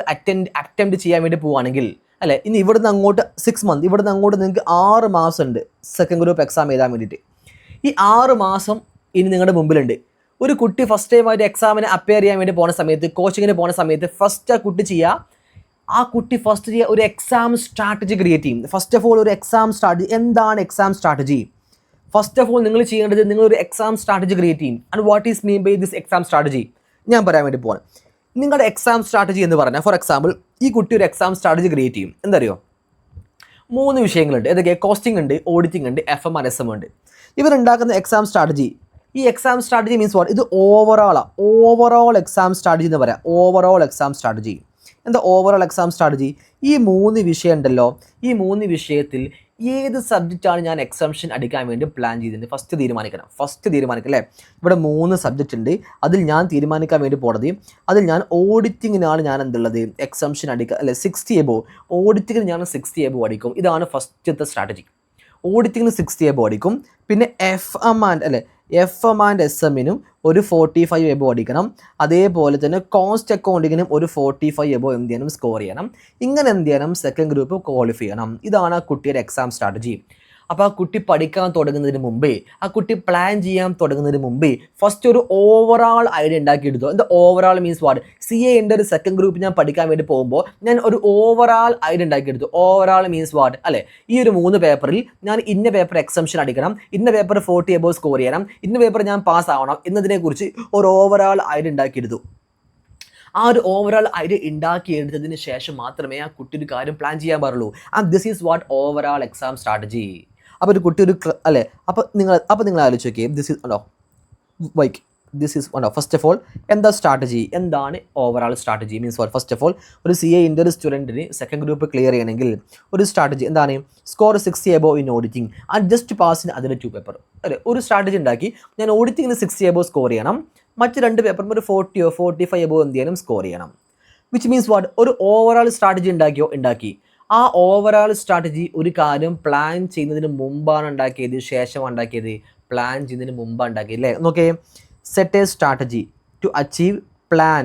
attempt ചെയ്യാൻ വേണ്ടി പോവുകയാണെങ്കിൽ അല്ലേ, ഇനി ഇവിടുന്ന് അങ്ങോട്ട് 6 മന്ത്, ഇവിടുന്ന് അങ്ങോട്ട് നിങ്ങൾക്ക് 6 മാസം ഉണ്ട് സെക്കൻഡ് ഗ്രൂപ്പ് എക്സാം എഴുതാൻ വേണ്ടിയിട്ട്. ഈ 6 മാസം ഇനി നിങ്ങളുടെ മുമ്പിലുണ്ട്. ഒരു കുട്ടി ഫസ്റ്റ് ടൈമായിട്ട് എക്സാമിന് അപ്പിയർ ചെയ്യാൻ വേണ്ടി പോകുന്ന സമയത്ത്, കോച്ചിങ്ങിന് പോകുന്ന സമയത്ത് ഫസ്റ്റ് ആ കുട്ടി ചെയ്യുക ഒരു എക്സാം സ്ട്രാറ്റജി ക്രിയേറ്റ് ചെയ്യും. ഫസ്റ്റ് ഓഫ് ഓൾ ഒരു എക്സാം സ്ട്രാറ്റജി. എന്താണ് exam strategy? First of all നിങ്ങൾ ചെയ്യേണ്ടത് നിങ്ങളൊരു എക്സാം സ്ട്രാറ്റജി ക്രിയേറ്റ് ചെയ്യും. And what is mean by this exam strategy ഞാൻ പറയാൻ വേണ്ടി പോവാണ്. നിങ്ങളുടെ എക്സാം സ്ട്രാറ്റജി എന്ന് പറഞ്ഞാൽ ഫോർ എക്സാമ്പിൾ ഈ കുട്ടി ഒരു എക്സാം സ്ട്രാറ്റജി ക്രിയേറ്റ് ചെയ്യും. എന്തറിയോ? 3 വിഷയങ്ങളുണ്ട്. ഏതൊക്കെ? കോസ്റ്റിംഗ് ഉണ്ട്, ഓഡിറ്റിംഗ് ഉണ്ട്, FM ആൻഡ് SM ഉണ്ട്. ഇവരുണ്ടാക്കുന്ന എക്സാം സ്ട്രാറ്റജി, ഈ എക്സാം സ്ട്രാറ്റജി മീൻസ് വാട്ട്? ഇത് ഓവറോൾ എക്സാം സ്ട്രാറ്റജി എന്ന് പറയാം. Overall exam strategy. എന്താ ഓവറോൾ എക്സാം സ്ട്രാറ്റജി? ഈ 3 വിഷയം ഉണ്ടല്ലോ, ഈ 3 വിഷയത്തിൽ ഏത് സബ്ജക്റ്റാണ് ഞാൻ എക്സംഷൻ അടിക്കാൻ വേണ്ടി പ്ലാൻ ചെയ്തത്? ഫസ്റ്റ് തീരുമാനിക്കണം അല്ലേ? ഇവിടെ 3 സബ്ജക്റ്റ് ഉണ്ട്. അതിൽ ഞാൻ തീരുമാനിക്കാൻ വേണ്ടി പോണത്, അതിൽ ഞാൻ ഓഡിറ്റിങ്ങിനാണ് ഞാൻ എന്തുള്ളത് എക്സംഷൻ അടിക്കുക അല്ലെ? 60 എബോവ്. ഓഡിറ്റിങ്ങിന് ഞാൻ 60 എബോവ് അടിക്കും. ഇതാണ് ഫസ്റ്റത്തെ സ്ട്രാറ്റജി. ഓഡിറ്റിങ്ങിന് 60 എബോവ് അടിക്കും. പിന്നെ FM ആൻഡ് SMനും ഒരു 45 എബോവ് അടിക്കണം. അതേപോലെ തന്നെ കോസ്റ്റ് അക്കൗണ്ടിങ്ങിനും ഒരു 45 എബോവ് എന്ത് ചെയ്യണം? സ്കോർ ചെയ്യണം. ഇങ്ങനെ എന്ത് ചെയ്യണം? സെക്കൻഡ് ഗ്രൂപ്പ് ക്വാളിഫൈ ചെയ്യണം. ഇതാണ് ആ കുട്ടിയുടെ എക്സാം സ്ട്രാറ്റജി. അപ്പോൾ ആ കുട്ടി പഠിക്കാൻ തുടങ്ങുന്നതിന് മുമ്പേ, ആ കുട്ടി പ്ലാൻ ചെയ്യാൻ തുടങ്ങുന്നതിന് മുമ്പേ ഫസ്റ്റ് ഒരു ഓവറാൾ ഐഡിയ ഉണ്ടാക്കിയെടുത്തു. എന്താ overall means what? CA inter second group ഞാൻ പഠിക്കാൻ വേണ്ടി പോകുമ്പോൾ ഞാൻ ഒരു ഓവറാൾ ഐഡിയ ഉണ്ടാക്കിയെടുത്തു. ഓവറാൾ മീൻസ് വാട്ട് അല്ലേ? ഈ ഒരു 3 പേപ്പറിൽ ഞാൻ ഇന്ന പേപ്പർ എക്സംഷൻ അടിക്കണം, ഇന്ന പേപ്പർ 40 എബോവ് സ്കോർ ചെയ്യണം, ഇന്ന പേപ്പർ ഞാൻ പാസ് ആവണം എന്നതിനെക്കുറിച്ച് ഒരു ഓവറാൾ ഐഡിയ ഉണ്ടാക്കിയെടുത്തു. ആ ഒരു ഓവറോൾ ഐഡിയ ഉണ്ടാക്കിയെടുത്തതിന് ശേഷം മാത്രമേ ആ കുട്ടി ഒരു കാര്യം പ്ലാൻ ചെയ്യാൻ പാടുള്ളൂ. And this is what overall exam strategy. അപ്പോൾ ഒരു കുട്ടി അല്ലേ, അപ്പോൾ നിങ്ങൾ ആലോചിച്ച് നോക്കിയേ, this is first of all എന്താ സ്ട്രാറ്റജി? എന്താണ് overall strategy means what? First of all ഒരു CA ഇൻ്റർ സ്റ്റുഡൻറ്റിന് സെക്കൻഡ് ഗ്രൂപ്പ് ക്ലിയർ ചെയ്യണമെങ്കിൽ ഒരു സ്ട്രാറ്റജി എന്താണ്? Score 60 above in auditing and just പാസിന് അതിൻ്റെ 2 പേപ്പർ അല്ലേ? ഒരു സ്ട്രാറ്റജി ഉണ്ടാക്കി ഞാൻ ഓഡിറ്റിങ്ങിന് 60 എബോവ് സ്കോർ ചെയ്യണം, മറ്റ് 2 പേപ്പറിന് ഒരു 40 or 45 എബോവ് എന്ത് ചെയ്യണം? സ്കോർ ചെയ്യണം. Which means what? ഒരു ഓവറാൾ സ്ട്രാറ്റജി ഉണ്ടാക്കി. ആ ഓവറാൾ സ്ട്രാറ്റജി ഒരു കാര്യം പ്ലാൻ ചെയ്യുന്നതിന് മുമ്പാണ് ഉണ്ടാക്കിയത്, ശേഷം ഉണ്ടാക്കിയത്? പ്ലാൻ ചെയ്യുന്നതിന് മുമ്പാണ് ഉണ്ടാക്കിയത് അല്ലേ? നോക്കേ, set a strategy to achieve plan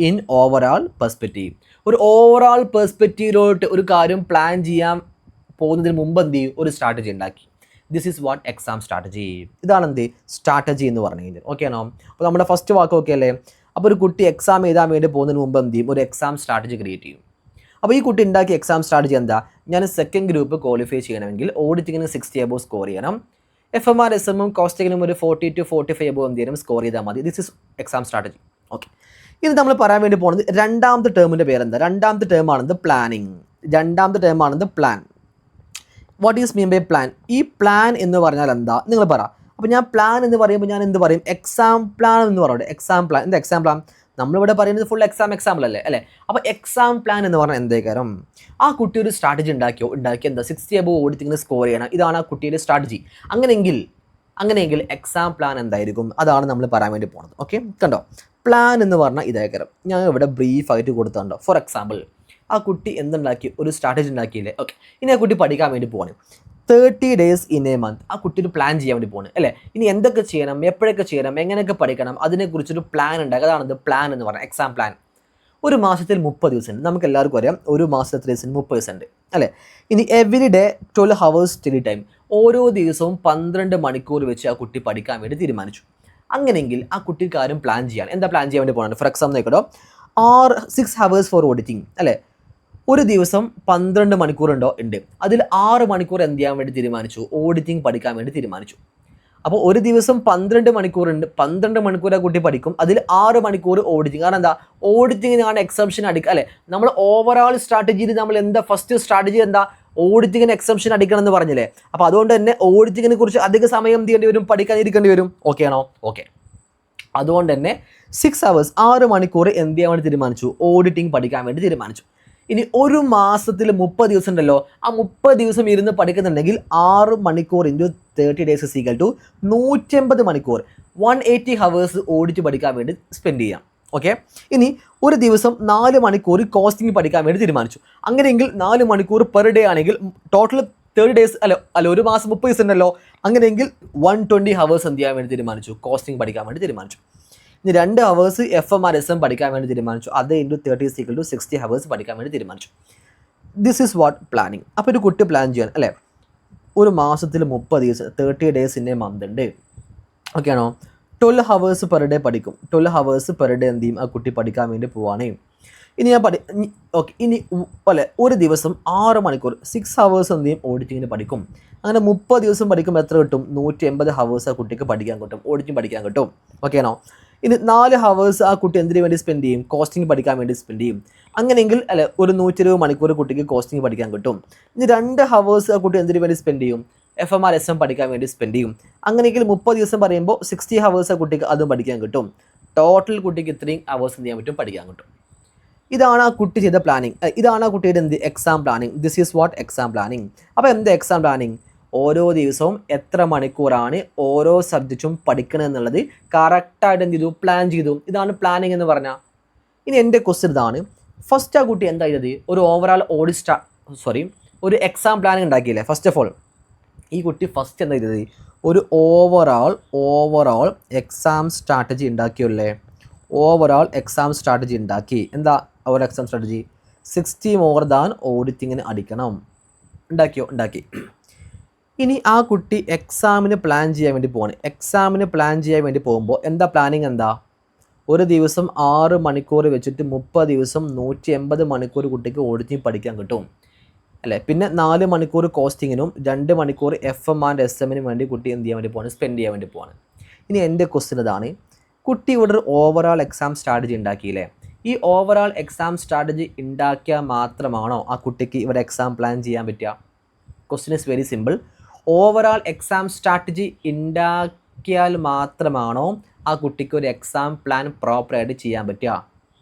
in overall perspective. ഒരു ഓവറാൾ പെർസ്പെക്റ്റീവിലോട്ട് ഒരു കാര്യം പ്ലാൻ ചെയ്യാൻ പോകുന്നതിന് മുമ്പ് എന്ത് ചെയ്യും? ഒരു സ്ട്രാറ്റജി ഉണ്ടാക്കി. This is what exam strategy. ഇതാണ് എന്ത് സ്ട്രാറ്റജി എന്ന് പറഞ്ഞു കഴിഞ്ഞാൽ. ഓക്കെ ആണോ? അപ്പോൾ നമ്മുടെ ഫസ്റ്റ് വാക്ക് ഓക്കെ അല്ലേ? അപ്പോൾ ഒരു കുട്ടി എക്സാം എഴുതാൻ വേണ്ടി പോകുന്നതിന് മുമ്പ് എന്ത് ചെയ്യും? ഒരു എക്സാം സ്ട്രാറ്റജി ക്രിയേറ്റ് ചെയ്യും. അപ്പോൾ ഈ കുട്ടി ഉണ്ടാക്കിയ എക്സാം സ്ട്രാറ്റജി എന്താ? ഞാൻ സെക്കൻഡ് ഗ്രൂപ്പ് ക്വാളിഫൈ ചെയ്യണമെങ്കിൽ ഓഡിറ്റിങ്ങിന് 60 എബോവ് സ്കോർ ചെയ്യണം, FM ആൻഡ് SM കോസ്റ്റിങ്ങിനും ഒരു 40 to 45 എബോവ് എന്ത് ചെയ്യണം? സ്കോർ ചെയ്താൽ മതി. This is exam strategy. Okay, ഇത് നമ്മൾ പറയാൻ വേണ്ടി പോകുന്നത് രണ്ടാമത്തെ ടേമിൻ്റെ പേരെന്താ? രണ്ടാമത്തെ ടേമാണെന്ത്? പ്ലാനിങ്. രണ്ടാമത്തെ ടേമാണെന്ത്? Plan. What is mean by plan? ഈ പ്ലാൻ എന്ന് പറഞ്ഞാൽ എന്താ? നിങ്ങൾ പറ. അപ്പോൾ ഞാൻ പ്ലാൻ എന്ന് പറയുമ്പോൾ ഞാൻ എന്ത് പറയും? എക്സാം പ്ലാൻ എന്ന് പറയുന്നത്. Exam plan. എന്താ എക്സാം പ്ലാൻ? നമ്മളിവിടെ പറയുന്നത് ഫുൾ എക്സാമ്പിൾ അല്ലേ? അപ്പോൾ എക്സാം പ്ലാൻ എന്ന് പറഞ്ഞാൽ എന്തേക്കാരം? ആ കുട്ടി ഒരു സ്ട്രാറ്റജി ഉണ്ടാക്കി എന്താ? 60 എബോവ് ഓഡിറ്റിങ്ങിന് സ്കോർ ചെയ്യണം. ഇതാണ് ആ കുട്ടിയുടെ സ്ട്രാറ്റജി. അങ്ങനെയെങ്കിൽ എക്സാം പ്ലാൻ എന്തായിരിക്കും? അതാണ് നമ്മൾ പറയാൻ വേണ്ടി പോകുന്നത്. ഓക്കെ, കണ്ടോ? പ്ലാൻ എന്ന് പറഞ്ഞാൽ ഇതേക്കാരം. ഞാൻ ഇവിടെ ബ്രീഫായിട്ട് കൊടുത്തുണ്ടോ. ഫോർ എക്സാമ്പിൾ ആ കുട്ടി എന്തുണ്ടാക്കി? ഒരു സ്ട്രാറ്റജി ഉണ്ടാക്കിയില്ലേ? ഓക്കെ, ഇനി ആ കുട്ടി പഠിക്കാൻ വേണ്ടി പോവാണ്. 30 ഡേയ്സ് ഇൻ എ മന്ത്. ആ കുട്ടി ഒരു പ്ലാൻ ചെയ്യാൻ വേണ്ടി പോകുന്നത് അല്ലേ. ഇനി എന്തൊക്കെ ചെയ്യണം, എപ്പോഴൊക്കെ ചെയ്യണം, എങ്ങനെയൊക്കെ പഠിക്കണം, അതിനെക്കുറിച്ചൊരു പ്ലാൻ ഉണ്ടാക്കുക. അതാണ് പ്ലാൻ എന്ന് പറയുന്നത്, എക്സാം പ്ലാൻ. ഒരു മാസത്തിൽ 30 ദിവസം ഉണ്ട്. നമുക്ക് എല്ലാവർക്കും അറിയാം ഒരു മാസത്തിൽ എത്ര ദിവസം? 30 ദിവസം ഉണ്ട് അല്ലേ. ഇനി every day 12 hours study time. ഓരോ ദിവസവും 12 മണിക്കൂർ വെച്ച് ആ കുട്ടി പഠിക്കാൻ വേണ്ടി തീരുമാനിച്ചു. അങ്ങനെയെങ്കിൽ ആ കുട്ടിക്ക് കാര്യം പ്ലാൻ ചെയ്യാൻ എന്താ പ്ലാൻ ചെയ്യാൻ വേണ്ടി പോകുന്നത്? ഫോർ എക്സാമ്പിൾ നോക്കട്ടോ, 6 hours ഫോർ ഓഡിറ്റിംഗ് അല്ലേ. ഒരു ദിവസം 12 മണിക്കൂറുണ്ടോ? ഉണ്ട്. അതിൽ 6 മണിക്കൂർ എന്ത് ചെയ്യാൻ വേണ്ടി തീരുമാനിച്ചു? ഓഡിറ്റിംഗ് പഠിക്കാൻ വേണ്ടി തീരുമാനിച്ചു. അപ്പോൾ ഒരു ദിവസം 12 മണിക്കൂറുണ്ട്. 12 മണിക്കൂർ ആ കുട്ടി പഠിക്കും. അതിൽ 6 മണിക്കൂർ ഓഡിറ്റിംഗ്. കാരണം എന്താ? ഓഡിറ്റിങ്ങിനാണ് എക്സംഷൻ അടിക്കുക അല്ലേ. നമ്മൾ ഓവറോൾ സ്ട്രാറ്റജിയിൽ നമ്മൾ എന്താ ഫസ്റ്റ് സ്ട്രാറ്റജി എന്താ? ഓഡിറ്റിങ്ങിന് എക്സംഷൻ അടിക്കണം എന്ന് പറഞ്ഞില്ലേ. അപ്പോൾ അതുകൊണ്ട് തന്നെ ഓഡിറ്റിങ്ങിനെ കുറിച്ച് അധിക സമയം ചെയ്യേണ്ടി വരും, പഠിക്കാനിരിക്കേണ്ടി വരും. ഓക്കെ ആണോ? ഓക്കെ. അതുകൊണ്ട് തന്നെ 6 hours 6 മണിക്കൂർ എന്ത് ചെയ്യാൻ വേണ്ടി തീരുമാനിച്ചു? ഓഡിറ്റിംഗ് പഠിക്കാൻ വേണ്ടി തീരുമാനിച്ചു. ഇനി ഒരു മാസത്തിൽ 30 ദിവസം ഉണ്ടല്ലോ, ആ 30 ദിവസം ഇരുന്ന് പഠിക്കുന്നുണ്ടെങ്കിൽ 6 മണിക്കൂർ into 30 days is equal to 180 മണിക്കൂർ, 180 hours ഓഡിറ്റ് പഠിക്കാൻ വേണ്ടി സ്പെൻഡ് ചെയ്യാം. ഓക്കെ. ഇനി ഒരു ദിവസം 4 മണിക്കൂർ കോസ്റ്റിംഗ് പഠിക്കാൻ വേണ്ടി തീരുമാനിച്ചു. അങ്ങനെയെങ്കിൽ 4 മണിക്കൂർ പെർ ഡേ ആണെങ്കിൽ ടോട്ടൽ 30 ഡേയ്സ് അല്ല ഒരു മാസം 30 ദിവസം ഉണ്ടല്ലോ. അങ്ങനെയെങ്കിൽ 120 hours എന്ത് ചെയ്യാൻ വേണ്ടി തീരുമാനിച്ചു? കോസ്റ്റിംഗ് പഠിക്കാൻ വേണ്ടി തീരുമാനിച്ചു. ഇനി 2 hours FMR SM പഠിക്കാൻ വേണ്ടി തീരുമാനിച്ചു. അത് into 30 is equal to 60 hours പഠിക്കാൻ വേണ്ടി തീരുമാനിച്ചു. This is what planning. അപ്പോൾ ഒരു കുട്ടി പ്ലാൻ ചെയ്യാൻ അല്ലേ. ഒരു മാസത്തിൽ 30 ദിവസം 30 ഡേയ്സ് ഇൻ എ മന്ത് ഉണ്ട്. ഓക്കെ ആണോ? 12 hours പെർ ഡേ പഠിക്കും. 12 hours പെർ ഡേ എന്ത് ചെയ്യും? ആ കുട്ടി പഠിക്കാൻ വേണ്ടി പോവാണ്. ഇനി ഞാൻ ഓക്കെ. ഇനി അല്ലേ ഒരു ദിവസം 6 മണിക്കൂർ 6 hours എന്ത് ചെയ്യും? ഓഡിറ്റിങ്ങിന് പഠിക്കും. അങ്ങനെ 30 ദിവസം പഠിക്കുമ്പോൾ എത്ര കിട്ടും? 180 hours ആ കുട്ടിക്ക് പഠിക്കാൻ കിട്ടും, ഓഡിറ്റിംഗ് പഠിക്കാൻ കിട്ടും. ഓക്കെ ആണോ? ഇനി 4 hours ആ കുട്ടി എന്തിനു വേണ്ടി സ്പെൻഡ് ചെയ്യും? കോസ്റ്റിംഗ് പഠിക്കാൻ വേണ്ടി സ്പെൻഡ് ചെയ്യും. അങ്ങനെയെങ്കിൽ അല്ലെ ഒരു 120 മണിക്കൂർ കുട്ടിക്ക് കോസ്റ്റിംഗ് പഠിക്കാൻ കിട്ടും. ഇനി 2 hours ആ കുട്ടി എന്തിനു വേണ്ടി സ്പെൻഡ് ചെയ്യും? FMR SM പഠിക്കാൻ വേണ്ടി സ്പെൻഡ് ചെയ്യും. അങ്ങനെയെങ്കിൽ 30 ദിവസം പറയുമ്പോൾ 60 hours ആ കുട്ടിക്ക് അതും പഠിക്കാൻ കിട്ടും. ടോട്ടൽ കുട്ടിക്ക് ഇത്രയും hours എന്ത് ചെയ്യാൻ പറ്റും? പഠിക്കാൻ കിട്ടും. ഇതാണ് ആ കുട്ടി ചെയ്ത പ്ലാനിങ്. ഇതാണ് ആ കുട്ടിയുടെ എന്ത്? Exam planning. This is what exam planning. അപ്പോൾ എന്താ എക്സാം പ്ലാനിങ്? ഓരോ ദിവസവും എത്ര മണിക്കൂറാണ് ഓരോ സബ്ജക്റ്റും പഠിക്കണം എന്നുള്ളത് കറക്റ്റായിട്ട് എന്ത് ചെയ്തു? പ്ലാൻ ചെയ്തു. ഇതാണ് പ്ലാനിങ് എന്ന് പറഞ്ഞാൽ. ഇനി എൻ്റെ ക്വസ്റ്റ്യൻ ഇതാണ്. ഫസ്റ്റ് ആ കുട്ടി എന്താ ചെയ്തത്? ഒരു ഓവറാൾ ഒരു എക്സാം പ്ലാനിങ് ഉണ്ടാക്കിയില്ലേ? ഫസ്റ്റ് ഓഫ് ഓൾ ഈ കുട്ടി ഫസ്റ്റ് എന്താ ചെയ്തത്? ഒരു ഓവറാൾ എക്സാം സ്ട്രാറ്റജി ഉണ്ടാക്കിയല്ലേ. ഓവറാൾ എക്സാം സ്ട്രാറ്റജി ഉണ്ടാക്കി. എന്താ ഒരു എക്സാം സ്ട്രാറ്റജി? 60 മോർ ദാൻ ഓഡിറ്റിങ്ങിന് അടിക്കണം. ഉണ്ടാക്കി. ഇനി ആ കുട്ടി എക്സാമിന് പ്ലാൻ ചെയ്യാൻ വേണ്ടി പോവാണ്. എക്സാമിന് പ്ലാൻ ചെയ്യാൻ വേണ്ടി പോകുമ്പോൾ എന്താ പ്ലാനിങ്? എന്താ? ഒരു ദിവസം 6 മണിക്കൂർ വെച്ചിട്ട് 30 ദിവസം 180 മണിക്കൂർ കുട്ടിക്ക് ഓഡിറ്റിംഗ് പഠിക്കാൻ കിട്ടും അല്ലേ. പിന്നെ 4 മണിക്കൂർ കോസ്റ്റിങ്ങിനും 2 മണിക്കൂർ FM ആൻഡ് SM വേണ്ടി കുട്ടി എന്ത് ചെയ്യാൻ വേണ്ടി പോവാണ്? സ്പെൻഡ് ചെയ്യാൻ വേണ്ടി പോവാണ്. ഇനി എൻ്റെ ക്വസ്റ്റ്യൻ ഇതാണ്. കുട്ടി ഇവിടെ ഒരു ഓവറാൾ എക്സാം സ്ട്രാറ്റജി ഉണ്ടാക്കിയില്ലേ. ഈ ഓവറാൾ എക്സാം സ്ട്രാറ്റജി ഉണ്ടാക്കിയാൽ മാത്രമാണോ ആ കുട്ടിക്ക് ഇവിടെ എക്സാം പ്ലാൻ ചെയ്യാൻ പറ്റുക? Question is very simple. Overall exam strategy ഉണ്ടാക്കിയാൽ മാത്രമാണോ ആ കുട്ടിക്ക് ഒരു എക്സാം പ്ലാൻ പ്രോപ്പറായിട്ട് ചെയ്യാൻ പറ്റുക?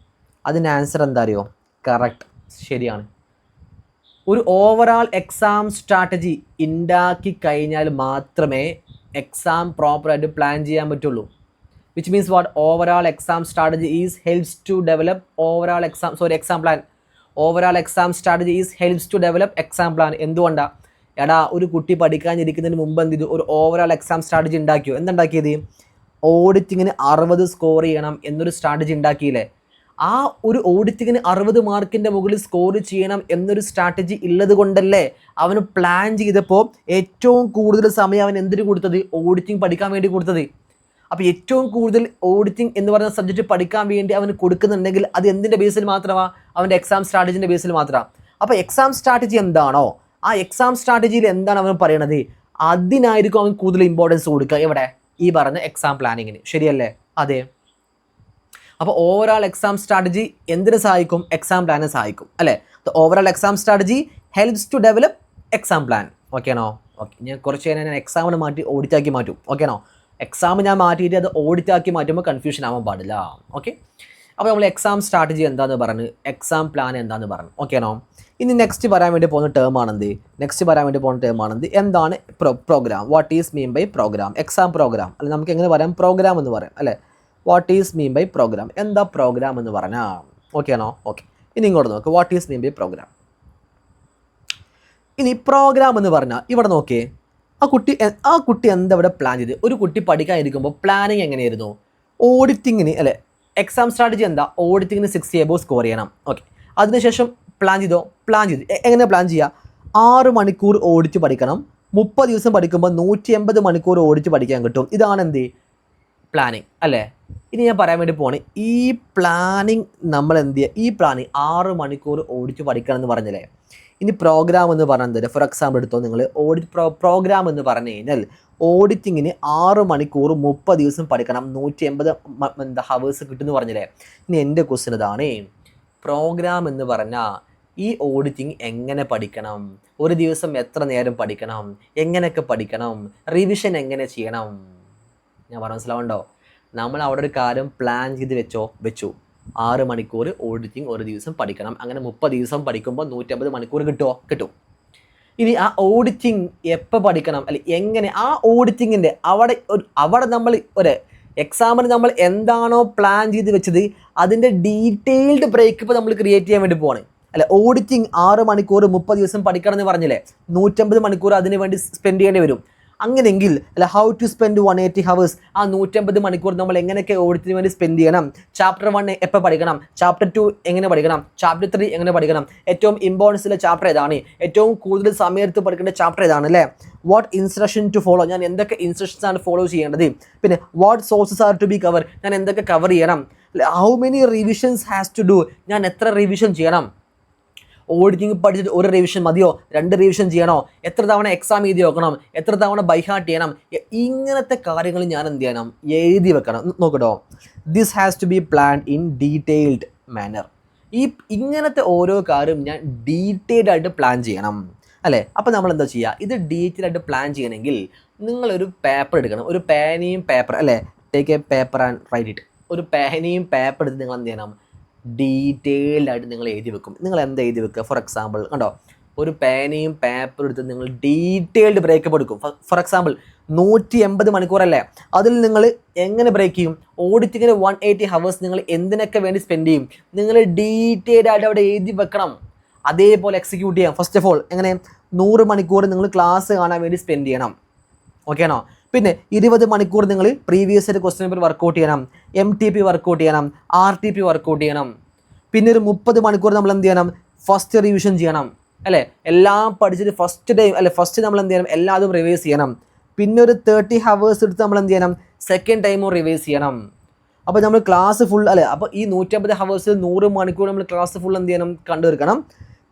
അതിന് ആൻസർ എന്താ അറിയോ? കറക്റ്റ്, ശരിയാണ്. ഒരു ഓവറാൾ എക്സാം സ്ട്രാറ്റജി ഉണ്ടാക്കി കഴിഞ്ഞാൽ മാത്രമേ എക്സാം പ്രോപ്പറായിട്ട് പ്ലാൻ ചെയ്യാൻ പറ്റുള്ളൂ. Which means what? Overall exam strategy is helps to develop exam plan. Overall exam strategy is helps to develop exam plan. എന്തുകൊണ്ടാണ്? എടാ ഒരു കുട്ടി പഠിക്കാനിരിക്കുന്നതിന് മുമ്പ് എന്ത് ചെയ്തു? ഒരു ഓവറാൾ എക്സാം സ്ട്രാറ്റജി ഉണ്ടാക്കിയോ? എന്തുണ്ടാക്കിയത്? ഓഡിറ്റിങ്ങിന് 60 സ്കോർ ചെയ്യണം എന്നൊരു സ്ട്രാറ്റജി ഉണ്ടാക്കിയില്ലേ. ആ ഒരു ഓഡിറ്റിങ്ങിന് 60 മാർക്കിൻ്റെ മുകളിൽ സ്കോർ ചെയ്യണം എന്നൊരു സ്ട്രാറ്റജി ഉള്ളത് കൊണ്ടല്ലേ അവന് പ്ലാൻ ചെയ്തപ്പോൾ ഏറ്റവും കൂടുതൽ സമയം അവൻ എന്തിനു കൊടുത്തത്? ഓഡിറ്റിംഗ് പഠിക്കാൻ വേണ്ടി കൊടുത്തത്. അപ്പോൾ ഏറ്റവും കൂടുതൽ ഓഡിറ്റിംഗ് എന്ന് പറയുന്ന സബ്ജക്റ്റ് പഠിക്കാൻ വേണ്ടി അവന് കൊടുക്കുന്നുണ്ടെങ്കിൽ അത് എന്തിൻ്റെ ബേസിൽ മാത്രമാണ്? അവൻ്റെ എക്സാം സ്ട്രാറ്റജിൻ്റെ ബേസിൽ മാത്രമാണ്. അപ്പോൾ എക്സാം സ്ട്രാറ്റജി എന്താണോ ആ എക്സാം സ്ട്രാറ്റജിയിൽ എന്താണ് അവൻ പറയണത് അതിനായിരിക്കും അവൻ കൂടുതൽ ഇമ്പോർട്ടൻസ് കൊടുക്കുക. എവിടെ? ഈ പറഞ്ഞ എക്സാം പ്ലാനിങ്ങിന്. ശരിയല്ലേ? അതെ. അപ്പോൾ ഓവറാൾ എക്സാം സ്ട്രാറ്റജി എന്തിനു സഹായിക്കും? എക്സാം പ്ലാനെ സഹായിക്കും അല്ലേ. Overall exam strategy helps to develop exam plan. Okay ആണോ? ഓക്കെ. ഞാൻ കുറച്ച് കഴിഞ്ഞാൽ ഞാൻ എക്സാമിന് മാറ്റി ഓഡിറ്റാക്കി മാറ്റും. ഓക്കെ ആണോ? എക്സാം ഞാൻ മാറ്റിയിട്ട് അത് ഓഡിറ്റാക്കി മാറ്റുമ്പോൾ കൺഫ്യൂഷൻ ആവാൻ പാടില്ല. ഓക്കെ. അപ്പോൾ നമ്മൾ എക്സാം സ്ട്രാറ്റജി എന്താണെന്ന് പറഞ്ഞ് എക്സാം പ്ലാൻ എന്താണെന്ന് പറഞ്ഞു. ഓക്കെ ആണോ? ഇനി നെക്സ്റ്റ് പറയാൻ വേണ്ടി പോകുന്ന ടേം ആണെന്ത്? എന്താണ് program? What is mean by program? Exam program അല്ലെ, നമുക്ക് എങ്ങനെ പറയാം? പ്രോഗ്രാം എന്ന് പറയാം അല്ലേ. What is mean by program? എന്താ പ്രോഗ്രാം എന്ന് പറഞ്ഞാൽ? ഓക്കെ ആണോ? ഓക്കെ. ഇനി ഇങ്ങോട്ട് നോക്ക്. What is mean by program? ഇനി പ്രോഗ്രാം എന്ന് പറഞ്ഞാൽ ഇവിടെ നോക്കിയേ, ആ കുട്ടി എന്താ ഇവിടെ പ്ലാൻ ചെയ്ത്? ഒരു കുട്ടി പഠിക്കാനിരിക്കുമ്പോൾ പ്ലാനിങ് എങ്ങനെയായിരുന്നു? ഓഡിറ്റിങ്ങിന് അല്ലേ, എക്സാം സ്ട്രാറ്റജി എന്താ? ഓഡിറ്റിങ്ങിന് 60 എബോവ് സ്കോർ ചെയ്യണം. ഓക്കെ, അതിനുശേഷം പ്ലാൻ ചെയ്തു. എങ്ങനെ പ്ലാൻ ചെയ്യുക? 6 മണിക്കൂർ ഓഡിറ്റ് പഠിക്കണം. 30 ദിവസം പഠിക്കുമ്പോൾ 180 മണിക്കൂർ ഓഡിറ്റ് പഠിക്കാൻ കിട്ടും. ഇതാണ് എന്ത്? പ്ലാനിങ് അല്ലേ? ഇനി ഞാൻ പറയാൻ വേണ്ടി പോവാണ്, ഈ പ്ലാനിങ് നമ്മൾ എന്ത് ചെയ്യുക? ഈ പ്ലാനിങ് 6 മണിക്കൂർ ഓഡിറ്റ് പഠിക്കണം എന്ന് പറഞ്ഞില്ലേ? ഇനി പ്രോഗ്രാം എന്ന് പറഞ്ഞത് ഫോർ എക്സാമ്പിൾ എടുത്തോ നിങ്ങൾ, പ്രോഗ്രാം എന്ന് പറഞ്ഞു കഴിഞ്ഞാൽ ഓഡിറ്റിങ്ങിന് 6 മണിക്കൂർ 30 ദിവസം പഠിക്കണം, 180 ഹവേഴ്സ് കിട്ടുമെന്ന് പറഞ്ഞില്ലേ? ഇനി എൻ്റെ ക്വസ്റ്റ്യൻ ഇതാണ്, പ്രോഗ്രാം എന്ന് പറഞ്ഞാൽ ഈ ഓഡിറ്റിംഗ് എങ്ങനെ പഠിക്കണം? ഒരു ദിവസം എത്ര നേരം പഠിക്കണം? എങ്ങനെയൊക്കെ പഠിക്കണം? റിവിഷൻ എങ്ങനെ ചെയ്യണം? ഞാൻ പറഞ്ഞ മനസ്സിലാവുണ്ടോ? നമ്മൾ അവിടെ ഒരു കാര്യം പ്ലാൻ ചെയ്ത് വെച്ചു 6 മണിക്കൂർ ഓഡിറ്റിംഗ് ഒരു ദിവസം പഠിക്കണം. അങ്ങനെ 30 ദിവസം പഠിക്കുമ്പോൾ 150 മണിക്കൂർ കിട്ടും. ഇനി ആ ഓഡിറ്റിംഗ് എപ്പോൾ പഠിക്കണം, അല്ലെ എങ്ങനെ? ആ ഓഡിറ്റിങ്ങിൻ്റെ അവിടെ നമ്മൾ ഒരു എക്സാമിന് നമ്മൾ എന്താണോ പ്ലാൻ ചെയ്ത് വെച്ചത് അതിൻ്റെ ഡീറ്റെയിൽഡ് ബ്രേക്കപ്പ് നമ്മൾ ക്രിയേറ്റ് ചെയ്യാൻ വേണ്ടി പോവാണ്. അല്ലെ, ഓഡിറ്റിംഗ് 6 മണിക്കൂർ 30 ദിവസം പഠിക്കണം എന്ന് പറഞ്ഞില്ലേ? 150 മണിക്കൂർ അതിന് വേണ്ടി സ്പെൻഡ് ചെയ്യേണ്ടി വരും. അങ്ങനെയെങ്കിൽ അല്ല, ഹൗ ടു സ്പെൻഡ് 180 ഹവേഴ്സ്, ആ 150 മണിക്കൂർ നമ്മൾ എങ്ങനെയൊക്കെ ഓഡിറ്റിന് വേണ്ടി സ്പെൻഡ് ചെയ്യണം? ചാപ്റ്റർ 1 എപ്പോൾ പഠിക്കണം? ചാപ്റ്റർ 2 എങ്ങനെ പഠിക്കണം? ചാപ്റ്റർ 3 എങ്ങനെ പഠിക്കണം? ഏറ്റവും ഇമ്പോർട്ടൻസ് ഉള്ള ചാപ്റ്റർ ഏതാണ്? ഏറ്റവും കൂടുതൽ സമയത്ത് പഠിക്കേണ്ട ചാപ്റ്റർ ഏതാണ്? അല്ലേ, വാട്ട് ഇൻസ്ട്രക്ഷൻ ടു ഫോളോ, ഞാൻ എന്തൊക്കെ ഇൻസ്ട്രക്ഷൻസ് ആണ് ഫോളോ ചെയ്യേണ്ടത്? പിന്നെ what sources are to be cover, ഞാൻ എന്തൊക്കെ കവർ ചെയ്യണം? How many revisions has to do, ഞാൻ എത്ര റിവിഷൻ ചെയ്യണം? ഓഡിറ്റിംഗ് പഠിച്ചിട്ട് ഒരു റിവിഷൻ മതിയോ? 2 റിവിഷൻ ചെയ്യണോ? എത്ര തവണ എക്സാം എഴുതി വെക്കണം? എത്ര തവണ ബൈഹാർട്ട് ചെയ്യണം? ഇങ്ങനത്തെ കാര്യങ്ങൾ ഞാൻ എന്ത് ചെയ്യണം? എഴുതി വെക്കണം. നോക്കട്ടോ, this has to be planned in detailed manner. ഇങ്ങനത്തെ ഓരോ കാര്യം ഞാൻ ഡീറ്റെയിൽഡ് ആയിട്ട് പ്ലാൻ ചെയ്യണം അല്ലേ? അപ്പോൾ നമ്മൾ എന്താ ചെയ്യുക? ഇത് ഡീറ്റെയിൽ ആയിട്ട് പ്ലാൻ ചെയ്യണമെങ്കിൽ നിങ്ങളൊരു പേപ്പർ എടുക്കണം, ഒരു പേനയും പേപ്പർ അല്ലേ, take a paper and write it. ഒരു പേനയും പേപ്പർ എടുത്ത് നിങ്ങൾ എന്ത് ചെയ്യണം? ഡീറ്റെയിൽഡ് ആയിട്ട് നിങ്ങൾ എഴുതി വെക്കും. നിങ്ങൾ എന്താ എഴുതി വെക്കുക? ഫോർ എക്സാമ്പിൾ കണ്ടോ, ഒരു പേനയും പേപ്പറും എടുത്ത് നിങ്ങൾ ഡീറ്റെയിൽഡ് ബ്രേക്കപ്പ് എടുക്കും. ഫോർ എക്സാമ്പിൾ 180 മണിക്കൂറല്ലേ, അതിൽ നിങ്ങൾ എങ്ങനെ ബ്രേക്ക് ചെയ്യും? ഓഡിറ്റിങ്ങിന് 180 ഹവേഴ്സ് നിങ്ങൾ എന്തിനൊക്കെ വേണ്ടി സ്പെൻഡ് ചെയ്യും? നിങ്ങൾ ഡീറ്റെയിൽഡ് ആയിട്ട് അവിടെ എഴുതി വെക്കണം. അതേപോലെ എക്സിക്യൂട്ട് ചെയ്യാം. ഫസ്റ്റ് ഓഫ് ഓൾ എങ്ങനെ? 100 മണിക്കൂർ നിങ്ങൾ ക്ലാസ് കാണാൻ വേണ്ടി സ്പെൻഡ് ചെയ്യണം. ഓക്കെ ആണോ? പിന്നെ 20 മണിക്കൂർ നിങ്ങൾ പ്രീവിയസ് ആയിട്ട് ക്വസ്റ്റ്യൻ പേപ്പർ വർക്കൗട്ട് ചെയ്യണം, MTP വർക്കൗട്ട് ചെയ്യണം, RTP വർക്കൗട്ട് ചെയ്യണം. പിന്നെ ഒരു 30 മണിക്കൂർ നമ്മൾ എന്ത് ചെയ്യണം? ഫസ്റ്റ് റിവിഷൻ ചെയ്യണം അല്ലേ? എല്ലാം പഠിച്ചിട്ട് ഫസ്റ്റ് നമ്മൾ എന്ത് ചെയ്യണം? എല്ലാതും റിവൈസ് ചെയ്യണം. പിന്നെ ഒരു 30 ഹവേഴ്സ് എടുത്ത് നമ്മൾ എന്ത് ചെയ്യണം? സെക്കൻഡ് ടൈമും റിവൈസ് ചെയ്യണം. അപ്പോൾ നമ്മൾ ക്ലാസ് ഫുൾ അല്ലേ, അപ്പോൾ ഈ 150 ഹവേഴ്സിൽ 100 മണിക്കൂർ നമ്മൾ ക്ലാസ് ഫുൾ എന്ത് ചെയ്യണം? കണ്ടു തീർക്കണം.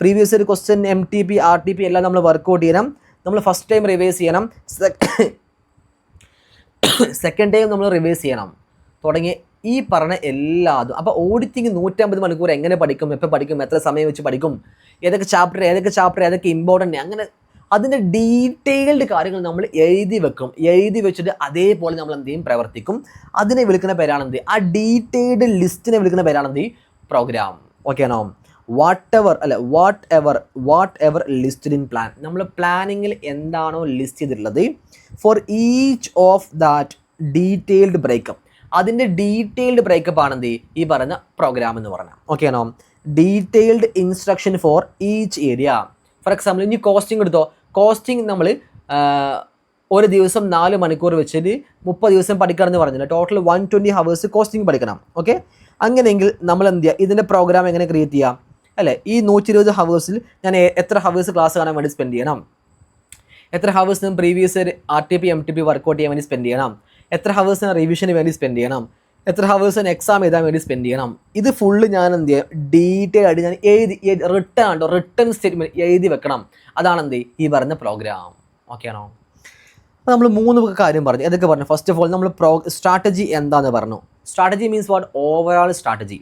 പ്രീവിയസ് ഒരു ക്വസ്റ്റ്യൻ MTP RTP എല്ലാം നമ്മൾ വർക്കൗട്ട് ചെയ്യണം. നമ്മൾ ഫസ്റ്റ് ടൈം റിവൈസ് ചെയ്യണം, സെക്കൻഡ് ടൈം നമ്മൾ റിവൈസ് ചെയ്യണം. തുടങ്ങി ഈ പറഞ്ഞ എല്ലാതും. അപ്പോൾ ഓഡിറ്റിംഗ് 150 മണിക്കൂർ എങ്ങനെ പഠിക്കും? എപ്പോൾ പഠിക്കും? എത്ര സമയം വെച്ച് പഠിക്കും? ഏതൊക്കെ ചാപ്റ്റർ ഏതൊക്കെ ഇമ്പോർട്ടൻ്റ്, അങ്ങനെ അതിൻ്റെ ഡീറ്റെയിൽഡ് കാര്യങ്ങൾ നമ്മൾ എഴുതി വെക്കും. എഴുതി വെച്ചിട്ട് അതേപോലെ നമ്മൾ എന്ത് ചെയ്യും? പ്രവർത്തിക്കും. അതിനെ വിളിക്കുന്ന പേരാണ് എന്ത്? ആ ഡീറ്റെയിൽഡ് ലിസ്റ്റിനെ വിളിക്കുന്ന പേരാണ് എന്ത്? പ്രോഗ്രാം. ഓക്കെ ആണോ? What ever listed in plan, നമ്മൾ പ്ലാനിങ്ങിൽ എന്താണോ ലിസ്റ്റ് ചെയ്തിട്ടുള്ളത്, for each of that detailed breakup, അതിൻ്റെ ഡീറ്റെയിൽഡ് ബ്രേക്കപ്പ് ആണെന്ത്? ഈ പറയുന്ന പ്രോഗ്രാം എന്ന് പറഞ്ഞാൽ. ഓക്കെ ആണോ? Detailed instruction for each area. For example ഇനി കോസ്റ്റിംഗ് എടുത്തോ. കോസ്റ്റിംഗ് നമ്മൾ ഒരു ദിവസം 4 മണിക്കൂർ വെച്ചിട്ട് 30 ദിവസം പഠിക്കണം എന്ന് പറഞ്ഞില്ല, ടോട്ടൽ 120 ഹവേഴ്സ് കോസ്റ്റിംഗ് പഠിക്കണം. ഓക്കെ, അങ്ങനെയെങ്കിൽ നമ്മൾ എന്ത് ചെയ്യുക? ഇതിൻ്റെ പ്രോഗ്രാം എങ്ങനെ ക്രിയേറ്റ് ചെയ്യാം അല്ലേ? ഈ 120 ഹവേഴ്സിൽ ഞാൻ എത്ര ഹവേഴ്സ് ക്ലാസ് കാണാൻ വേണ്ടി സ്പെൻഡ് ചെയ്യണം? എത്ര ഹവേഴ്സ് ഞാൻ പ്രീവിയസ് RTP MTP വർക്കൗട്ട് ചെയ്യാൻ വേണ്ടി സ്പെൻഡ് ചെയ്യണം? എത്ര ഹവേഴ്സ് ഞാൻ റിവിഷന് വേണ്ടി സ്പെൻഡ് ചെയ്യണം? എത്ര ഹവേഴ്സ് ഞാൻ എക്സാം എഴുതാൻ വേണ്ടി സ്പെൻഡ് ചെയ്യണം? ഇത് ഫുള്ള് ഞാൻ എന്ത് ചെയ്യാം? ഡീറ്റെയിൽ ആയിട്ട് ഞാൻ റിട്ടേൺ സ്റ്റേറ്റ്മെൻറ്റ് എഴുതി വെക്കണം. അതാണ് എന്ത്? ഈ പറഞ്ഞ പ്രോഗ്രാം. ഓക്കെ ആണോ? അപ്പോൾ നമ്മൾ 3 കാര്യം പറഞ്ഞു. ഏതൊക്കെ പറഞ്ഞു? ഫസ്റ്റ് ഓഫ് ഓൾ നമ്മൾ സ്ട്രാറ്റജി എന്താണെന്ന് പറഞ്ഞു. Strategy means what? Overall strategy.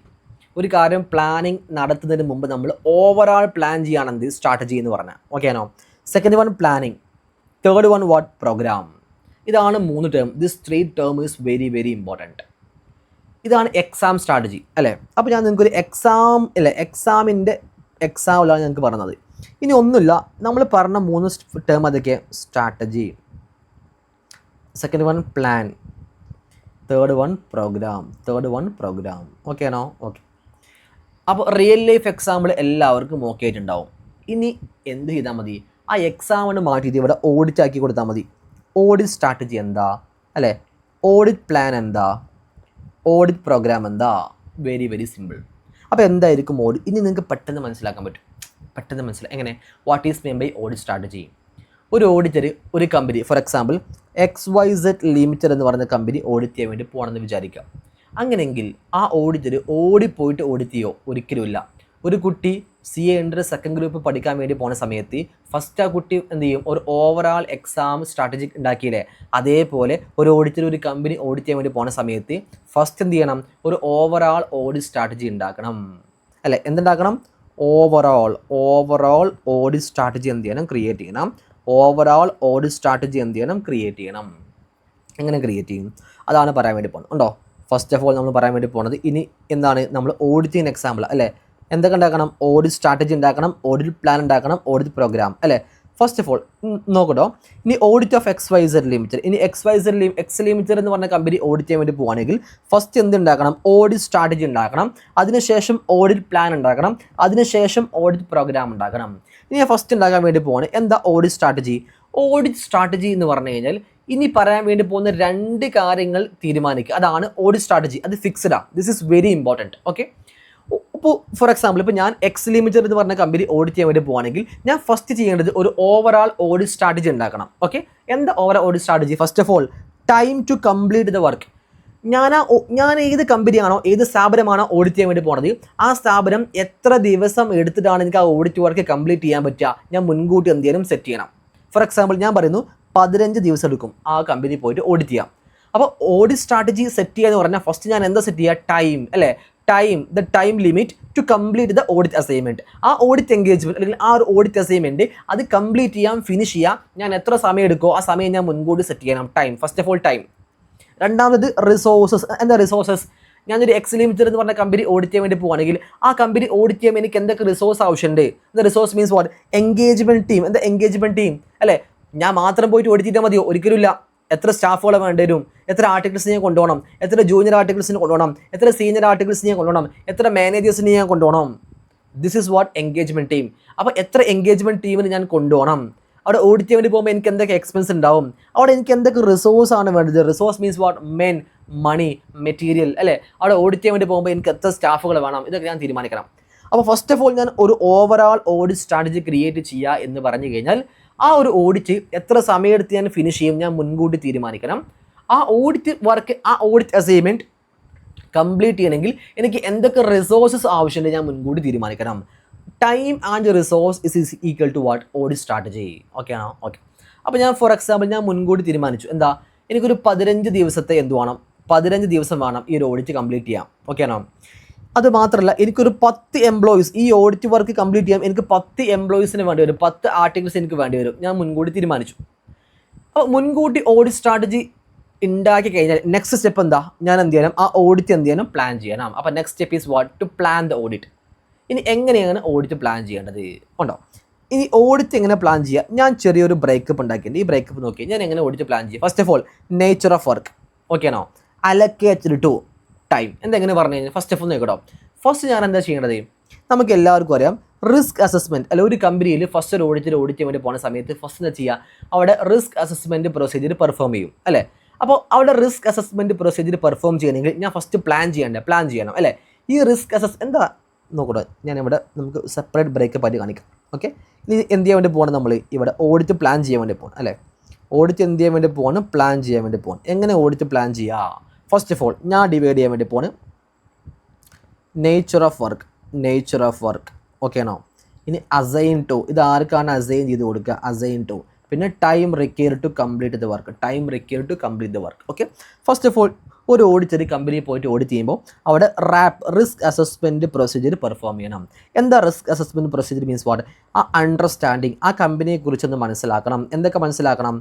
ഒരു കാര്യം പ്ലാനിങ് നടത്തുന്നതിന് മുമ്പ് നമ്മൾ ഓവറാൾ പ്ലാൻ ചെയ്യുകയാണെന്ത്? സ്ട്രാറ്റജി എന്ന് പറഞ്ഞാൽ. ഓക്കെ ആണോ? Second one planning, third one what? Program. ഇതാണ് 3 term. This 3 term is very very important. ഇതാണ് എക്സാം സ്ട്രാറ്റജി അല്ലേ? അപ്പോൾ ഞാൻ നിങ്ങൾക്കൊരു എക്സാമിലാണ് ഞങ്ങൾക്ക് പറഞ്ഞത്. ഇനി ഒന്നുമില്ല, നമ്മൾ പറഞ്ഞ 3 ടേം അതൊക്കെ strategy, second one plan, third one program. Okay ആണോ? ഓക്കെ. അപ്പോൾ റിയൽ ലൈഫ് എക്സാമ്പിൾ എല്ലാവർക്കും ഓക്കെ ആയിട്ടുണ്ടാവും. ഇനി എന്ത് ചെയ്താൽ മതി? ആ എക്സാമിന് മാറ്റിയിട്ട് ഇവിടെ ഓഡിറ്റ് ആക്കി കൊടുത്താൽ മതി. ഓഡിറ്റ് സ്ട്രാറ്റജി എന്താ അല്ലേ, ഓഡിറ്റ് പ്ലാൻ എന്താ, ഓഡിറ്റ് പ്രോഗ്രാം എന്താ, വെരി വെരി സിമ്പിൾ. അപ്പോൾ എന്തായിരിക്കും ഓഡിറ്റ്? ഇനി നിങ്ങൾക്ക് പെട്ടെന്ന് മനസ്സിലാക്കാൻ പറ്റും. എങ്ങനെ? What is mean by audit strategy? ഒരു ഓഡിറ്റർ ഒരു company, for example XYZ limited എന്ന് പറയുന്ന കമ്പനി ഓഡിറ്റ് ചെയ്യാൻ വേണ്ടി പോകണമെന്ന് വിചാരിക്കാം. അങ്ങനെയെങ്കിൽ ആ ഓഡിറ്റർ ഓടിപ്പോയിട്ട് ഓഡിറ്റ് ചെയ്യോ? ഒരിക്കലുമില്ല. ഒരു കുട്ടി CA under സെക്കൻഡ് ഗ്രൂപ്പ് പഠിക്കാൻ വേണ്ടി പോകുന്ന സമയത്ത് ഫസ്റ്റ് ആ കുട്ടി എന്ത് ചെയ്യും? ഒരു ഓവറാൾ എക്സാം സ്ട്രാറ്റജി ഉണ്ടാക്കിയില്ലേ? അതേപോലെ ഒരു ഓഡിറ്റർ ഒരു കമ്പനി ഓഡിറ്റ് ചെയ്യാൻ വേണ്ടി പോകുന്ന സമയത്ത് ഫസ്റ്റ് എന്ത് ചെയ്യണം? ഒരു ഓവറാൾ ഓഡിറ്റ് സ്ട്രാറ്റജി ഉണ്ടാക്കണം അല്ലേ? എന്തുണ്ടാക്കണം? ഓവറാൾ ഓഡിറ്റ് സ്ട്രാറ്റജി എന്ത് ചെയ്യണം? ക്രിയേറ്റ് ചെയ്യണം. ഓവറാൾ ഓഡിറ്റ് സ്ട്രാറ്റജി എന്ത് ചെയ്യണം? ക്രിയേറ്റ് ചെയ്യണം. എങ്ങനെ ക്രിയേറ്റ് ചെയ്യും? അതാണ് പറയാൻ വേണ്ടി പോകുന്നത്. ഉണ്ടോ? ഫസ്റ്റ് ഓഫ് ഓൾ നമ്മൾ പറയാൻ വേണ്ടി പോകുന്നത് ഇനി എന്താണ്? നമ്മൾ ഓഡിറ്റ് ചെയ്യുന്ന എക്സാമ്പിൾ അല്ലേ? എന്തൊക്കെ ഉണ്ടാക്കണം? ഓഡിറ്റ് സ്ട്രാറ്റജി ഉണ്ടാക്കണം, ഓഡിറ്റ് പ്ലാൻ ഉണ്ടാക്കണം, ഓഡിറ്റ് പ്രോഗ്രാം അല്ലേ? ഫസ്റ്റ് ഓഫ് ഓൾ നോക്കട്ടോ, ഇനി ഓഡിറ്റ് ഓഫ് XYZ ലിമിറ്റഡ്. ഇനി എക്സ് ലിമിറ്റഡ് എന്ന് പറഞ്ഞ കമ്പനി ഓഡിറ്റ് ചെയ്യാൻ വേണ്ടി പോകുകയാണെങ്കിൽ ഫസ്റ്റ് എന്ത് ഉണ്ടാക്കണം? ഓഡിറ്റ് സ്ട്രാറ്റജി ഉണ്ടാക്കണം, അതിനുശേഷം ഓഡിറ്റ് പ്ലാൻ ഉണ്ടാക്കണം, അതിനുശേഷം ഓഡിറ്റ് പ്രോഗ്രാം ഉണ്ടാക്കണം. ഇനി ഞാൻ ഫസ്റ്റ് ഉണ്ടാക്കാൻ വേണ്ടി പോവാണ് എന്താ? Audit strategy. ഓഡിറ്റ് സ്ട്രാറ്റജി എന്ന് പറഞ്ഞു കഴിഞ്ഞാൽ ഇനി പറയാൻ വേണ്ടി പോകുന്ന 2 കാര്യങ്ങൾ തീരുമാനിക്കുക. അതാണ് ഓഡിറ്റ് സ്ട്രാറ്റജി. അത് ഫിക്സ്ഡാണ്. This is very important. Okay, ഇപ്പോൾ ഫോർ എക്സാമ്പിൾ ഇപ്പോൾ ഞാൻ എക്സ് ലിമിറ്റഡ് എന്ന് പറഞ്ഞ കമ്പനി ഓഡിറ്റ് ചെയ്യാൻ വേണ്ടി പോകുകയാണെങ്കിൽ ഞാൻ ഫസ്റ്റ് ചെയ്യേണ്ടത് ഒരു ഓവറാൾ ഓഡിറ്റ് സ്ട്രാറ്റജി ഉണ്ടാക്കണം. ഓക്കെ, എന്താ overall audit strategy? First of all time to complete the work. ഞാൻ ഏത് കമ്പനിയാണോ ഏത് സ്ഥാപനമാണോ ഓഡിറ്റ് ചെയ്യാൻ വേണ്ടി പോകുന്നത് ആ സ്ഥാപനം എത്ര ദിവസം എടുത്തിട്ടാണ് എനിക്ക് ആ ഓഡിറ്റ് വർക്ക് കംപ്ലീറ്റ് ചെയ്യാൻ പറ്റുക, ഞാൻ മുൻകൂട്ടി എന്തെങ്കിലും സെറ്റ് ചെയ്യണം. ഫോർ എക്സാമ്പിൾ ഞാൻ പറയുന്നു 15 ദിവസം എടുക്കും ആ കമ്പനി പോയിട്ട് ഓഡിറ്റ് ചെയ്യാം. അപ്പോൾ ഓഡിറ്റ് സ്ട്രാറ്റജി സെറ്റ് ചെയ്യുക എന്ന് പറഞ്ഞാൽ ഫസ്റ്റ് ഞാൻ എന്താ സെറ്റ് ചെയ്യുക? ടൈം അല്ലേ? The time limit to complete the audit assignment. ആ ഓഡിറ്റ് എൻഗേജ്മെൻറ്റ് അല്ലെങ്കിൽ ആ ഒരു ഓഡിറ്റ് അസൈൻമെൻറ്റ് അത് കംപ്ലീറ്റ് ചെയ്യാൻ ഫിനിഷ് ചെയ്യാം. ഞാൻ എത്ര സമയം എടുക്കുമോ ആ സമയം ഞാൻ മുൻകൂട്ടി സെറ്റ് ചെയ്യണം. Time, first of all time. രണ്ടാമത് റിസോഴ്സസ്. എന്താ റിസോഴ്സസ്? ഞാനൊരു എക്സ് ലിമിറ്റഡ് എന്ന് പറഞ്ഞ കമ്പനി ഓഡിറ്റ് ചെയ്യാൻ വേണ്ടി പോകുകയാണെങ്കിൽ ആ കമ്പനി ഓഡിറ്റ് ചെയ്യാൻ എനിക്ക് എന്തൊക്കെ റിസോഴ്സ് ആവശ്യമുണ്ട്? Resource means what? Engagement team. എന്താ എൻഗേജ്മെൻറ്റ് ടീം അല്ലേ? ഞാൻ മാത്രം പോയിട്ട് ഓഡിറ്റ് ചെയ്താൽ മതിയോ? ഒരിക്കലുമില്ല. എത്ര സ്റ്റാഫുകൾ വേണ്ടി വരും? എത്ര ആർട്ടിക്കിൾസിനെ ഞാൻ കൊണ്ടുപോകണം? എത്ര ജൂനിയർ ആർട്ടിക്കിൾസിനെ കൊണ്ടുപോകണം? എത്ര സീനിയർ ആർട്ടിക്കിൾസിനെ കൊണ്ടുപോകണം? എത്ര മാനേജേഴ്സിനെ ഞാൻ കൊണ്ടുപോകണം? This is what engagement team. അപ്പോൾ എത്ര എൻഗേജ്മെൻറ്റ് ടീമിന് ഞാൻ കൊണ്ടുപോകണം? അവിടെ ഓഡിറ്റ് ചെയ്യാൻ വേണ്ടി പോകുമ്പോൾ എനിക്ക് എന്തൊക്കെ എക്സ്പെൻസ് ഉണ്ടാവും? അവിടെ എനിക്ക് എന്തൊക്കെ റിസോഴ്സ് ആണ് വേണ്ടത്? Resource means what? Men, money, material അല്ലേ? അവിടെ ഓഡിറ്റ് ചെയ്യാൻ വേണ്ടി പോകുമ്പോൾ എനിക്ക് എത്ര സ്റ്റാഫുകൾ വേണം? ഇതൊക്കെ ഞാൻ തീരുമാനിക്കണം. അപ്പോൾ ഫസ്റ്റ് ഓഫ് ഓൾ ഞാൻ ഒരു ഓവറാൾ ഓഡിറ്റ് സ്ട്രാറ്റജി ക്രിയേറ്റ് ചെയ്യുക എന്ന് പറഞ്ഞു കഴിഞ്ഞാൽ ആ ഒരു ഓഡിറ്റ് എത്ര സമയമെടുത്ത് ഞാൻ ഫിനിഷ് ചെയ്യും ഞാൻ മുൻകൂട്ടി തീരുമാനിക്കണം. ആ ഓഡിറ്റ് വർക്ക്, ആ ഓഡിറ്റ് അസൈൻമെൻറ്റ് കംപ്ലീറ്റ് ചെയ്യണമെങ്കിൽ എനിക്ക് എന്തൊക്കെ റിസോഴ്സസ് ആവശ്യമുണ്ട് ഞാൻ മുൻകൂട്ടി തീരുമാനിക്കണം. Time and resource is equal to what? Audit strategy. Okay ആണോ? ഓക്കെ. അപ്പോൾ ഞാൻ ഫോർ എക്സാമ്പിൾ ഞാൻ മുൻകൂട്ടി തീരുമാനിച്ചു എന്താ? എനിക്കൊരു 15 ദിവസത്തെ എന്ത് വേണം? 15 ദിവസം വേണം ഈ ഒരു ഓഡിറ്റ് കംപ്ലീറ്റ് ചെയ്യാം. ഓക്കെ ആണോ? അത് മാത്രമല്ല എനിക്കൊരു 10 എംപ്ലോയീസ് ഈ ഓഡിറ്റ് വർക്ക് കംപ്ലീറ്റ് ചെയ്യാൻ എനിക്ക് 10 എംപ്ലോയീസിന് വേണ്ടി വരും, 10 ആർട്ടിക്കിൾസ് എനിക്ക് വേണ്ടി വരും. ഞാൻ മുൻകൂട്ടി തീരുമാനിച്ചു. അപ്പോൾ മുൻകൂട്ടി ഓഡിറ്റ് സ്ട്രാറ്റജി ഉണ്ടാക്കി കഴിഞ്ഞാൽ നെക്സ്റ്റ് സ്റ്റെപ്പ് എന്താ? ഞാൻ എന്ത് ചെയ്യണം? ആ ഓഡിറ്റ് എന്ത് ചെയ്യണം? പ്ലാൻ ചെയ്യണം. അപ്പോൾ next step is what? To plan the audit. ഇനി എങ്ങനെയാണ് ഓഡിറ്റ് പ്ലാൻ ചെയ്യേണ്ടത്? ഉണ്ടോ? ഇനി ഓഡിറ്റ് എങ്ങനെ പ്ലാൻ ചെയ്യുക? ഞാൻ ചെറിയൊരു ബ്രേക്കപ്പ് ഉണ്ടാക്കിയിട്ടുണ്ട്. ഈ ബ്രേക്കപ്പ് നോക്കി ഞാൻ എങ്ങനെ ഓഡിറ്റ് പ്ലാൻ ചെയ്യുക? First of all nature of work. Okay ആണോ? Allocated to time. എന്തെങ്ങനെ പറഞ്ഞു കഴിഞ്ഞാൽ ഫസ്റ്റ് ഓഫ് ഓൾ നോക്കട്ടോ. ഫസ്റ്റ് ഞാൻ എന്താ ചെയ്യേണ്ടത്? നമുക്ക് എല്ലാവർക്കും അറിയാം റിസ്ക് അസസ്മെൻറ്റ് അല്ല. ഒരു കമ്പനിയിൽ ഫസ്റ്റ് ഒരു ഓഡിറ്റ് ചെയ്യാൻ വേണ്ടി പോകുന്ന സമയത്ത് ഫസ്റ്റ് എന്താ ചെയ്യുക? അവിടെ റിസ്ക് അസസ്മെൻറ്റ് പ്രൊസീജിയർ പെർഫോം ചെയ്യും അല്ലേ? അപ്പോൾ അവിടെ റിസ്ക് അസസ്മെൻറ്റ് പ്രൊസീജിയർ പെർഫോം ചെയ്യണമെങ്കിൽ ഞാൻ ഫസ്റ്റ് പ്ലാൻ ചെയ്യണം അല്ലേ? ഈ റിസ്ക് എന്താ നോക്കട്ടെ, ഞാനിവിടെ നമുക്ക് സെപ്പറേറ്റ് ബ്രേക്കപ്പ് ആയിട്ട് കാണിക്കാം. ഓക്കെ, ഇനി എന്ത് ചെയ്യാൻ വേണ്ടി പോകണം? നമ്മൾ ഇവിടെ ഓഡിറ്റ് പ്ലാൻ ചെയ്യാൻ വേണ്ടി പോകണം അല്ലേ? ഓഡിറ്റ് എന്ത് ചെയ്യാൻ വേണ്ടി പോകണം? പ്ലാൻ ചെയ്യാൻ വേണ്ടി പോകണം. എങ്ങനെ ഓഡിറ്റ് പ്ലാൻ ചെയ്യുക? ഫസ്റ്റ് ഓഫ് ഓൾ ഞാൻ ഡിവൈഡ് ചെയ്യാൻ വേണ്ടി പോകണം നേച്ചർ ഓഫ് വർക്ക്. ഓക്കെ ആണോ? ഇനി അസൈൻ ടു. ഇത് ആർക്കാണ് അസൈൻ ചെയ്ത് കൊടുക്കുക? Assign to. പിന്നെ time require to complete the work. Okay, first of all ഒരു ഓഡിറ്റർ കമ്പനിയിൽ പോയിട്ട് ഓഡിറ്റ് ചെയ്യുമ്പോൾ അവിടെ റിസ്ക് അസസ്മെൻറ്റ് പ്രൊസീജിയർ പെർഫോം ചെയ്യണം. എന്താ risk assessment procedure means what? ആ അണ്ടർസ്റ്റാൻഡിങ്, ആ കമ്പനിയെക്കുറിച്ചൊന്ന് മനസ്സിലാക്കണം. എന്തൊക്കെ മനസ്സിലാക്കണം?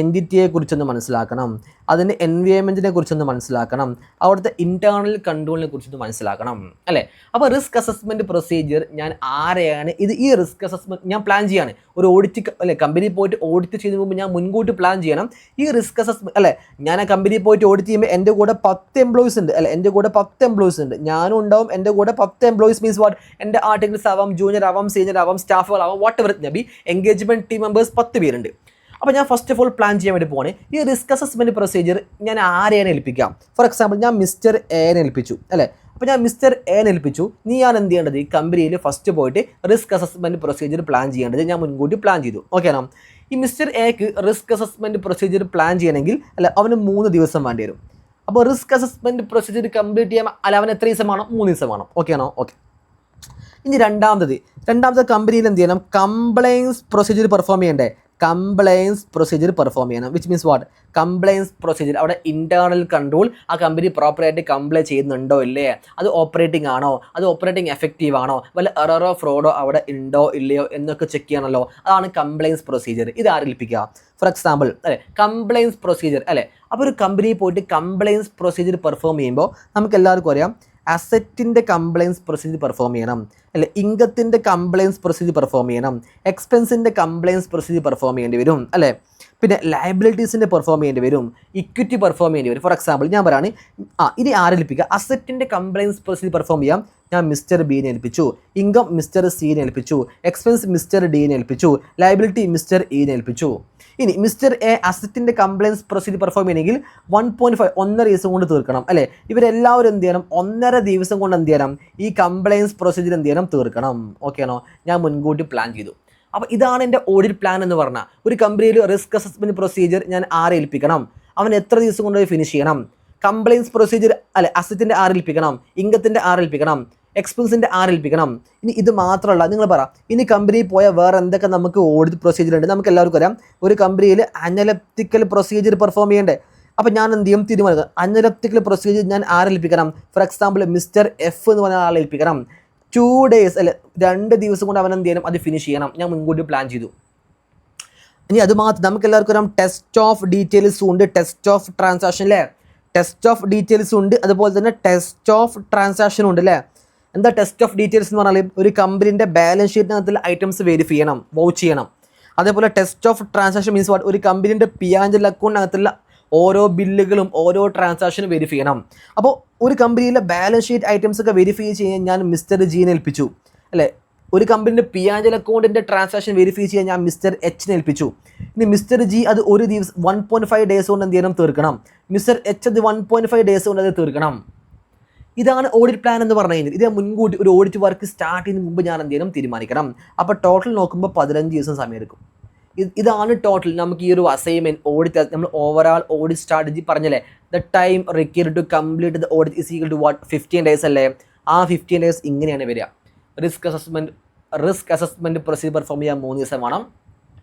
എൻറ്റിറ്റിയെക്കുറിച്ചൊന്ന് മനസ്സിലാക്കണം, അതിൻ്റെ എൻവയോൺമെൻറ്റിനെ കുറിച്ചൊന്ന് മനസ്സിലാക്കണം, അവിടുത്തെ ഇൻറ്റേർണൽ കൺട്രോളിനെ കുറിച്ചൊന്ന് മനസ്സിലാക്കണം അല്ലേ? അപ്പോൾ റിസ്ക് അസസ്മെൻറ്റ് പ്രൊസീജിയർ ഞാൻ ആരെയാണ് ഈ റിസ്ക് അസസ്മെൻറ്റ് ഞാൻ പ്ലാൻ ചെയ്യാണ്. ഒരു ഓഡിറ്റ് അല്ലെ കമ്പനിയിൽ പോയിട്ട് ഓഡിറ്റ് ചെയ്യുന്ന മുമ്പ് ഞാൻ മുൻകൂട്ടി പ്ലാൻ ചെയ്യണം ഈ റിസ്ക് അസസ്മെൻറ്റ് അല്ലേ? ഞാൻ ആ കമ്പനിയിൽ പോയിട്ട് ഓഡിറ്റ് ചെയ്യുമ്പോൾ എൻ്റെ കൂടെ കൂടെ 10 എംപ്ലോയീസ് ഉണ്ട് അല്ലെ, എൻ്റെ കൂടെ 10 എംപ്ലോയീസ് ഉണ്ട്, ഞാനും ഉണ്ടാവും, എൻ്റെ കൂടെ 10 എംപ്ലോയീസ് മീൻസ് വാട്ട്, എൻ്റെ ആർട്ടിക്കിൾസ് ആവാം, ജൂനിയർ ആവാം, സീനിയർ ആവാം, സ്റ്റാഫുകളാവാം, വാട്ട് എവർ നബി, എൻഗേജ്മെൻറ്റ് ടീം മെമ്പേഴ്സ് 10 പേരുണ്ട്. അപ്പോൾ ഞാൻ ഫസ്റ്റ് ഓഫ് ഓൾ പ്ലാൻ ചെയ്യാൻ വേണ്ടി പോവാണ്. ഈ റിസ്ക് അസസ്മെൻറ്റ് പ്രൊസീജിയർ ഞാൻ ആരെയാണ് ഏൽപ്പിക്കാം? ഫോർ എക്സാമ്പിൾ ഞാൻ മിസ്റ്റർ എനെ ഏൽപ്പിച്ചു അല്ലേ. അപ്പോൾ ഞാൻ മിസ്റ്റർ എനെ ഏൽപ്പിച്ചു, നീ ഞാൻ എന്ത് ചെയ്യേണ്ടത്, ഈ കമ്പനിയിൽ ഫസ്റ്റ് പോയിട്ട് റിസ്ക് അസസ്മെൻറ്റ് പ്രൊസീജിയർ പ്ലാൻ ചെയ്യേണ്ടത് ഞാൻ മുൻകൂട്ടി പ്ലാൻ ചെയ്തു. ഓക്കെ ആണോ? ഈ മിസ്റ്റർ എക്ക് റിസ്ക് അസസ്മെൻറ്റ് പ്രൊസീജിയർ പ്ലാൻ ചെയ്യണമെങ്കിൽ അല്ല അവന് 3 ദിവസം വേണ്ടി വരും. അപ്പോൾ റിസ്ക് അസസ്മെൻറ്റ് പ്രൊസീജിയർ കംപ്ലീറ്റ് ചെയ്യാൻ അല്ല അവന് എത്ര ദിവസം വേണം? 3 ദിവസം വേണം. ഓക്കെ ആണോ? ഓക്കെ. ഇനി രണ്ടാമത്തെ കമ്പനിയിൽ എന്ത് ചെയ്യണം? കംപ്ലയൻസ് പ്രൊസീജിയർ പെർഫോം ചെയ്യണ്ടേ? കംപ്ലയൻസ് പ്രൊസീജിയർ പെർഫോം ചെയ്യണം. Which means what? Compliance procedure, അവിടെ ഇൻറ്റേർണൽ കൺട്രോൾ, ആ കമ്പനി പ്രോപ്പറായിട്ട് കംപ്ലൈ ചെയ്യുന്നുണ്ടോ ഇല്ലേ, അത് ഓപ്പറേറ്റിംഗ് ആണോ, അത് ഓപ്പറേറ്റിംഗ് എഫക്റ്റീവ് ആണോ, വല്ല എററോ ഫ്രോഡോ അവിടെ ഉണ്ടോ ഇല്ലയോ എന്നൊക്കെ ചെക്ക് ചെയ്യണമല്ലോ. അതാണ് കംപ്ലയൻസ് പ്രൊസീജിയർ. ഇത് ആരേൽപ്പിക്കുക? ഫോർ എക്സാമ്പിൾ അല്ലേ, കംപ്ലയൻസ് പ്രൊസീജിയർ അല്ലേ. അപ്പോൾ ഒരു കമ്പനിയിൽ പോയിട്ട് കംപ്ലയൻസ് പ്രൊസീജിയർ പെർഫോം ചെയ്യുമ്പോൾ നമുക്ക് എല്ലാവർക്കും അറിയാം അസറ്റിൻ്റെ കംപ്ലയൻസ് പ്രൊസീജിയർ പെർഫോം ചെയ്യണം അല്ലെ, ഇൻകത്തിൻ്റെ കംപ്ലയൻസ് പ്രൊസീജിയർ പെർഫോം ചെയ്യണം, എക്സ്പെൻസിൻ്റെ കംപ്ലയൻസ് പ്രൊസീജിയർ പെർഫോം ചെയ്യേണ്ടി വരും അല്ലേ, പിന്നെ ലയബിലിറ്റീസിൻ്റെ പെർഫോം ചെയ്യേണ്ടി വരും, ഇക്വിറ്റി പെർഫോം ചെയ്യേണ്ടി വരും. ഫോർ എക്സാമ്പിൾ ഞാൻ പറയുകയാണ്, ഇനി ആരേൽപ്പിക്കുക? അസറ്റിൻ്റെ കംപ്ലയൻസ് പ്രൊസീജിയർ പെർഫോം ചെയ്യാം ഞാൻ മിസ്റ്റർ ബിനെ ഏൽപ്പിച്ചു, ഇൻകം മിസ്റ്റർ സിനെ ഏൽപ്പിച്ചു, എക്സ്പെൻസ് മിസ്റ്റർ ഡിനെ ഏൽപ്പിച്ചു, ലയബിലിറ്റി മിസ്റ്റർ ഇനെ ഏൽപ്പിച്ചു. ഇനി മിസ്റ്റർ എ അസറ്റിൻ്റെ കംപ്ലയൻസ് പ്രൊസീജിയർ പെർഫോം ചെയ്യണമെങ്കിൽ 1.5 1.5 ദിവസം കൊണ്ട് തീർക്കണം അല്ലേ. ഇവരെല്ലാവരും എന്ത് ചെയ്യണം? 1.5 ദിവസം കൊണ്ട് എന്ത് ചെയ്യണം? ഈ കംപ്ലയൻസ് പ്രൊസീജിയർ എന്ത് ചെയ്യണം? തീർക്കണം. ഓക്കെ ആണോ? ഞാൻ മുൻകൂട്ടി പ്ലാൻ ചെയ്തു. അപ്പോൾ ഇതാണ് എൻ്റെ ഓഡിറ്റ് പ്ലാൻ എന്ന് പറഞ്ഞാൽ. ഒരു കമ്പനിയിൽ റിസ്ക് അസസ്മെൻറ്റ് പ്രൊസീജിയർ ഞാൻ ആരെ ഏൽപ്പിക്കണം, അവൻ എത്ര ദിവസം കൊണ്ട് ഫിനിഷ് ചെയ്യണം, കംപ്ലയൻസ് പ്രൊസീജിയർ അല്ലെ അസറ്റിൻ്റെ ആരേൽപ്പിക്കണം, ഇൻകത്തിൻ്റെ ആരേൽപ്പിക്കണം, എക്സ്പെൻസിൻ്റെ ആരേൽപ്പിക്കണം. ഇനി ഇത് മാത്രമല്ല, നിങ്ങൾ പറ ഇനി കമ്പനിയിൽ പോയാൽ വേറെ എന്തൊക്കെ നമുക്ക് ഓഡിറ്റ് പ്രൊസീജിയർ ഉണ്ട്? നമുക്ക് എല്ലാവർക്കും അറിയാം ഒരു കമ്പനിയിൽ അനലറ്റിക്കൽ പ്രൊസീജിയർ പെർഫോം ചെയ്യണ്ടേ. അപ്പോൾ ഞാൻ എന്ത് ചെയ്യും? തീരുമാനിക്കുക അനലറ്റിക്കൽ പ്രൊസീജിയർ ഞാൻ ആരേൽപ്പിക്കണം. ഫോർ എക്സാമ്പിൾ മിസ്റ്റർ എഫ് എന്ന് പറഞ്ഞ ആളെ ഏൽപ്പിക്കണം. 2 days അല്ലെ 2 ദിവസം കൊണ്ട് അവൻ എന്ത് ചെയ്യണം? അത് ഫിനിഷ് ചെയ്യണം. ഞാൻ മുൻകൂട്ടി പ്ലാൻ ചെയ്തു. ഇനി അത് മാത്രം നമുക്ക് എല്ലാവർക്കും അറിയാം ടെസ്റ്റ് ഓഫ് ഡീറ്റെയിൽസും ഉണ്ട്, ടെസ്റ്റ് ഓഫ് ട്രാൻസാക്ഷൻ അല്ലേ. ടെസ്റ്റ് ഓഫ് ഡീറ്റെയിൽസും ഉണ്ട്, അതുപോലെ തന്നെ ടെസ്റ്റ് ഓഫ് ട്രാൻസാക്ഷനും ഉണ്ട് അല്ലേ. എന്താ ടെസ്റ്റ് ഓഫ് ഡീറ്റെയിൽസ് എന്ന് പറഞ്ഞാൽ? ഒരു കമ്പനീൻ്റെ ബാലൻസ് ഷീറ്റിനകത്തുള്ള ഐറ്റംസ് വെരിഫൈ ചെയ്യണം, വൗച്ച് ചെയ്യണം. അതേപോലെ test of transaction means what? ഒരു കമ്പനീൻ്റെ P&L അക്കൗണ്ടിനകത്തുള്ള ഓരോ ബില്ലുകളും ഓരോ ട്രാൻസാക്ഷനും വെരിഫൈ ചെയ്യണം. അപ്പോൾ ഒരു കമ്പനിയിലെ ബാലൻസ് ഷീറ്റ് ഐറ്റംസ് ഒക്കെ വെരിഫൈ ചെയ്യാൻ ഞാൻ മിസ്റ്റർ ജിനെ ഏൽപ്പിച്ചു അല്ലേ. ഒരു കമ്പനീൻ്റെ P&L അക്കൗണ്ടിൻ്റെ ട്രാൻസാക്ഷൻ വെരിഫൈ ചെയ്യാൻ ഞാൻ മിസ്റ്റർ എച്ചിനെ ഏൽപ്പിച്ചു. ഇനി മിസ്റ്റർ ജി അത് ഒരു ദിവസം 1.5 days കൊണ്ട് എന്ത് ചെയ്യണം? തീർക്കണം. മിസ്റ്റർ എച്ച് അത് 1.5 days കൊണ്ട് അത് തീർക്കണം. ഇതാണ് ഓഡിറ്റ് പ്ലാൻ എന്ന് പറഞ്ഞു കഴിഞ്ഞാൽ. ഇത് മുൻകൂട്ടി ഒരു ഓഡിറ്റ് വർക്ക് സ്റ്റാർട്ട് ചെയ്യുന്നതിന് മുമ്പ് ഞാൻ എന്ത് ചെയ്യണം? തീരുമാനിക്കണം. അപ്പോൾ ടോട്ടൽ നോക്കുമ്പോൾ 15 ദിവസം സമയമെടുക്കും. ഇതാണ് ടോട്ടൽ നമുക്ക് ഈ ഒരു അസൈൻമെൻറ്റ് ഓഡിറ്റ് നമ്മൾ ഓവറാൾ ഓഡിറ്റ് സ്ട്രാറ്റജി പറഞ്ഞല്ലേ. The time required to complete the audit is equal to what? 15 days അല്ലേ. ആ 15 days ഇങ്ങനെയാണ് വരിക. റിസ്ക് അസസ്മെൻറ്റ് പ്രൊസീജിയർ പെർഫോം ചെയ്യാൻ 3 ദിവസം വേണം.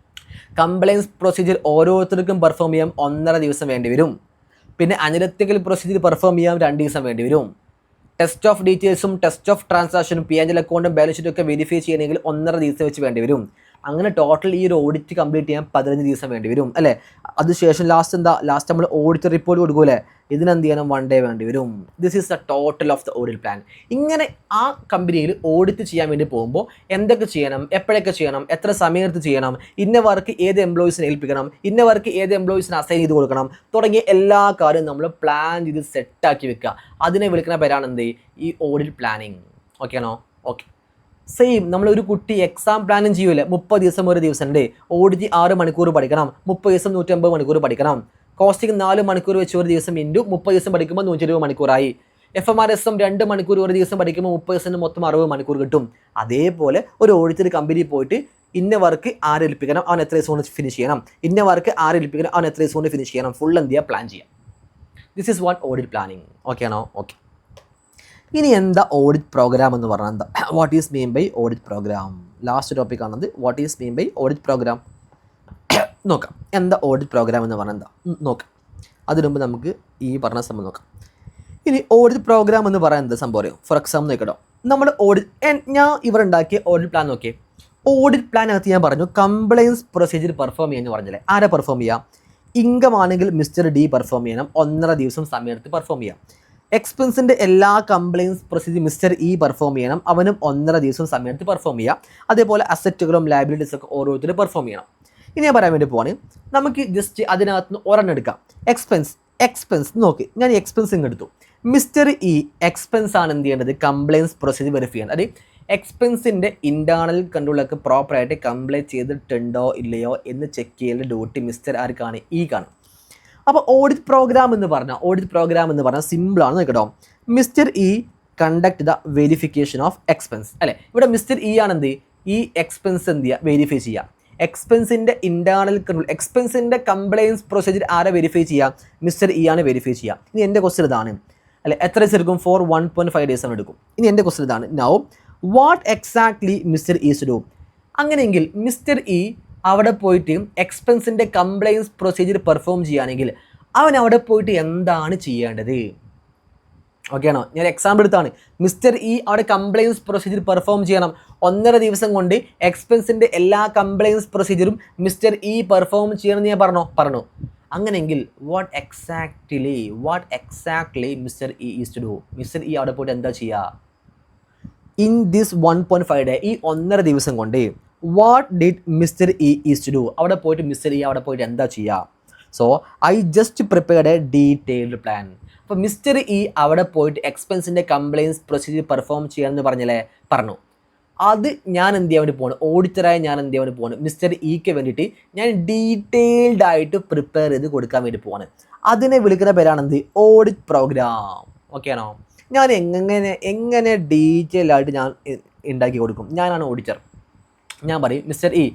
കംപ്ലയൻസ് പ്രൊസീജിയർ ഓരോരുത്തർക്കും പെർഫോം ചെയ്യാൻ 1.5 ദിവസം വേണ്ടി വരും. പിന്നെ അനലിറ്റിക്കൽ പ്രൊസീജിയർ പെർഫോം ചെയ്യാൻ 2 ദിവസം വേണ്ടി വരും. ടെസ്റ്റ് ഓഫ് ഡീറ്റെയിൽസും ടെസ്റ്റ് ഓഫ് ട്രാൻസാക്ഷനും P&L അക്കൗണ്ടും ബാലൻസ് ഷീറ്റും ഒക്കെ വെരിഫൈ ചെയ്യണമെങ്കിൽ 1.5 ദിവസം വെച്ച് വേണ്ടി വരും. അങ്ങനെ ടോട്ടൽ ഈ ഒരു ഓഡിറ്റ് കംപ്ലീറ്റ് ചെയ്യാൻ 15 ദിവസം വേണ്ടി വരും അല്ലേ. അതിനുശേഷം ലാസ്റ്റ് നമ്മൾ ഓഡിറ്റ് റിപ്പോർട്ട് കൊടുക്കൂലേ, ഇതിനെന്ത് ചെയ്യണം? 1 day വേണ്ടി വരും. This is the total of the audit plan. ഇങ്ങനെ ആ കമ്പനിയിൽ ഓഡിറ്റ് ചെയ്യാൻ വേണ്ടി പോകുമ്പോൾ എന്തൊക്കെ ചെയ്യണം, എപ്പോഴൊക്കെ ചെയ്യണം, എത്ര സമയത്ത് ചെയ്യണം, ഇന്ന വർക്ക് ഏത് എംപ്ലോയീസിനെ ഏൽപ്പിക്കണം, ഇന്ന വർക്ക് ഏത് എംപ്ലോയീസിന് അസൈൻ ചെയ്ത് കൊടുക്കണം തുടങ്ങിയ എല്ലാ കാര്യവും നമ്മൾ പ്ലാൻ ചെയ്ത് സെറ്റാക്കി വെക്കുക. അതിനെ വിളിക്കുന്ന പേരാണ് എന്ത്? ഈ ഓഡിറ്റ് പ്ലാനിങ്. ഓക്കെ ആണോ? ഓക്കെ. സെയിം നമ്മളൊരു കുട്ടി എക്സാം പ്ലാനും ചെയ്യൂലേ. 30 ദിവസം ഒരു ദിവസം ഉണ്ട്. ഓഡിറ്റ് 6 മണിക്കൂർ പഠിക്കണം, 30 ദിവസം 150 മണിക്കൂർ പഠിക്കണം. കോസ്റ്റിംഗ് 4 മണിക്കൂർ വെച്ച് ഒരു ദിവസം ഇൻറ്റു 30 ദിവസം പഠിക്കുമ്പോൾ 120 മണിക്കൂറായി. FMRSM 2 മണിക്കൂർ ഒരു ദിവസം പഠിക്കുമ്പോൾ 30 ദിവസം മൊത്തം 60 മണിക്കൂർ കിട്ടും. അതേപോലെ ഒരു ഓഡിറ്റർ കമ്പനിയിൽ പോയിട്ട് ഇന്ന വർക്ക് ആരേൽപ്പിക്കണം, അവൻ എത്ര ദിവസം കൊണ്ട് ഫിനിഷ് ചെയ്യണം, ഇന്ന വർക്ക് ആരേൽപ്പിക്കണം, അവൻ എത്ര ദിവസം കൊണ്ട് ഫിനിഷ് ചെയ്യണം, ഫുൾ എന്ത് ചെയ്യുക? പ്ലാൻ ചെയ്യാം. This is what audit planning. Okay ആണോ? ഓക്കെ. ഇനി എന്താ ഓഡിറ്റ് പ്രോഗ്രാം എന്ന് പറഞ്ഞാൽ എന്താ? What is mean by audit programme? Last topic ആണത്. What is mean by audit programme നോക്കാം. എന്താ ഓഡിറ്റ് പ്രോഗ്രാം എന്ന് പറഞ്ഞാൽ എന്താ നോക്കാം. അതിനു മുമ്പ് നമുക്ക് ഈ പറഞ്ഞ സംഭവം നോക്കാം. ഇനി ഓഡിറ്റ് പ്രോഗ്രാം എന്ന് പറയാൻ എന്താ സംഭവം അറിയോ? ഫോർ എക്സാമ്പിൾ നോക്കട്ടോ, നമ്മൾ ഞാൻ ഇവിടെ ഉണ്ടാക്കിയ ഓഡിറ്റ് പ്ലാൻ നോക്കിയേ. ഓഡിറ്റ് പ്ലാനകത്ത് ഞാൻ പറഞ്ഞു കംപ്ലയൻസ് പ്രൊസീജിയർ പെർഫോം ചെയ്യാന്ന് പറഞ്ഞില്ലേ. ആരെ പെർഫോം ചെയ്യാം? ഇൻകം ആണെങ്കിൽ മിസ്റ്റർ ഡി പെർഫോം ചെയ്യണം, 1.5 ദിവസം സമയത്ത് പെർഫോം ചെയ്യാം. എക്സ്പെൻസിൻ്റെ എല്ലാ compliance procedure mister E perform ചെയ്യണം, അവനും 1.5 ദിവസം സമയത്ത് പെർഫോം ചെയ്യാം. അതേപോലെ അസറ്റുകളും ലയബിലിറ്റീസൊക്കെ ഓരോരുത്തരും പെർഫോം ചെയ്യണം. ഇനി ഞാൻ പറയാൻ വേണ്ടി പോവാണ്, നമുക്ക് ജസ്റ്റ് അതിനകത്ത് നിന്ന് ഒരെണ്ണം എടുക്കാം. എക്സ്പെൻസ് എക്സ്പെൻസ് നോക്കി, ഞാൻ എക്സ്പെൻസ് ഇങ്ങ് എടുത്തു. മിസ്റ്റർ ഇ എക്സ്പെൻസ് ആണ് എന്ത് ചെയ്യേണ്ടത്, കംപ്ലയിൻസ് പ്രൊസീജിയർ വെരിഫൈ ചെയ്യേണ്ടത്. അതായത് എക്സ്പെൻസിൻ്റെ ഇൻറ്റേർണൽ കൺട്രോളൊക്കെ പ്രോപ്പറായിട്ട് കംപ്ലൈൻറ്റ് ചെയ്തിട്ടുണ്ടോ ഇല്ലയോ എന്ന് ചെക്ക് ചെയ്യേണ്ട ഡ്യൂട്ടി മിസ്റ്റർ ആർക്കാണ്, ഇക്കാണ്. അപ്പോൾ ഓഡിറ്റ് പ്രോഗ്രാം എന്ന് പറഞ്ഞാൽ സിമ്പിളാണ് കേട്ടോ. Mister E conduct the verification of expense അല്ലേ. ഇവിടെ മിസ്റ്റർ ഇ ആണ് എന്ത്, ഈ എക്സ്പെൻസ് എന്ത് ചെയ്യുക, വെരിഫൈ ചെയ്യുക. എക്സ്പെൻസിൻ്റെ ഇൻറ്റേർണൽ കൺട്രോൾ, എക്സ്പെൻസിൻ്റെ കംപ്ലയിൻസ് പ്രൊസീജിയർ ആരെ വെരിഫൈ ചെയ്യുക, മിസ്റ്റർ ഇ ആണ് വെരിഫൈ ചെയ്യുക. ഇനി എൻ്റെ ക്വസ്റ്റ്യൻ ഇതാണ് അല്ലെ, എത്ര ഡേയ്സ് എടുക്കും, ഫോർ 1.5 days ആണ് എടുക്കും. ഇനി എൻ്റെ ക്വസ്റ്റ്യൻ ഇതാണ്, now what exactly mister is do. അങ്ങനെയെങ്കിൽ മിസ്റ്റർ ഇ അവിടെ പോയിട്ട് എക്സ്പെൻസിൻ്റെ കംപ്ലയിൻസ് പ്രൊസീജിയർ പെർഫോം ചെയ്യുകയാണെങ്കിൽ അവൻ അവിടെ പോയിട്ട് എന്താണ് ചെയ്യേണ്ടത്? ഓക്കെ ആണോ? ഞാൻ എക്സാമ്പിൾ എടുത്താണ്. മിസ്റ്റർ ഇ അവിടെ കംപ്ലയിൻസ് പ്രൊസീജിയർ പെർഫോം ചെയ്യണം. 1.5 ദിവസം കൊണ്ട് എക്സ്പെൻസിൻ്റെ എല്ലാ കംപ്ലയിൻസ് പ്രൊസീജിയറും മിസ്റ്റർ ഇ പെർഫോം ചെയ്യണമെന്ന് ഞാൻ പറഞ്ഞു. അങ്ങനെയെങ്കിൽ what exactly mister E is to do. Mister E അവിടെ പോയിട്ട് എന്താ ചെയ്യുക? ഇൻ ദിസ് 1.5 day, ഈ 1.5 ദിവസം കൊണ്ട് what did mister E is to do. അവിടെ പോയിട്ട് മിസ്റ്റർ ഇ അവിടെ പോയിട്ട് എന്താ ചെയ്യുക? So I just prepared a detailed plan. അപ്പോൾ മിസ്റ്റർ ഇ അവിടെ പോയിട്ട് എക്സ്പെൻസിൻ്റെ കംപ്ലയിൻസ് പ്രൊസീജിയർ പെർഫോം ചെയ്യാമെന്ന് പറഞ്ഞു. അത് ഞാൻ എന്ത് ചെയ്യാൻ വേണ്ടി പോകണം, ഓഡിറ്ററായി ഞാൻ എന്ത് ചെയ്യാൻ വേണ്ടി പോകണം, മിസ്റ്റർ ഇക്ക് വേണ്ടിയിട്ട് ഞാൻ ഡീറ്റെയിൽഡ് ആയിട്ട് പ്രിപ്പയർ ചെയ്ത് കൊടുക്കാൻ വേണ്ടി പോവാണ്. അതിനെ വിളിക്കുന്ന പേരാണെന്ത്, ഓഡിറ്റ് പ്രോഗ്രാം. ഓക്കെ ആണോ? ഞാൻ എങ്ങനെ ഡീറ്റെയിൽ ആയിട്ട് ഞാൻ ഉണ്ടാക്കി കൊടുക്കും. ഞാനാണ് ഓഡിറ്റർ. ഞാൻ പറയും മിസ്റ്റർ ഇ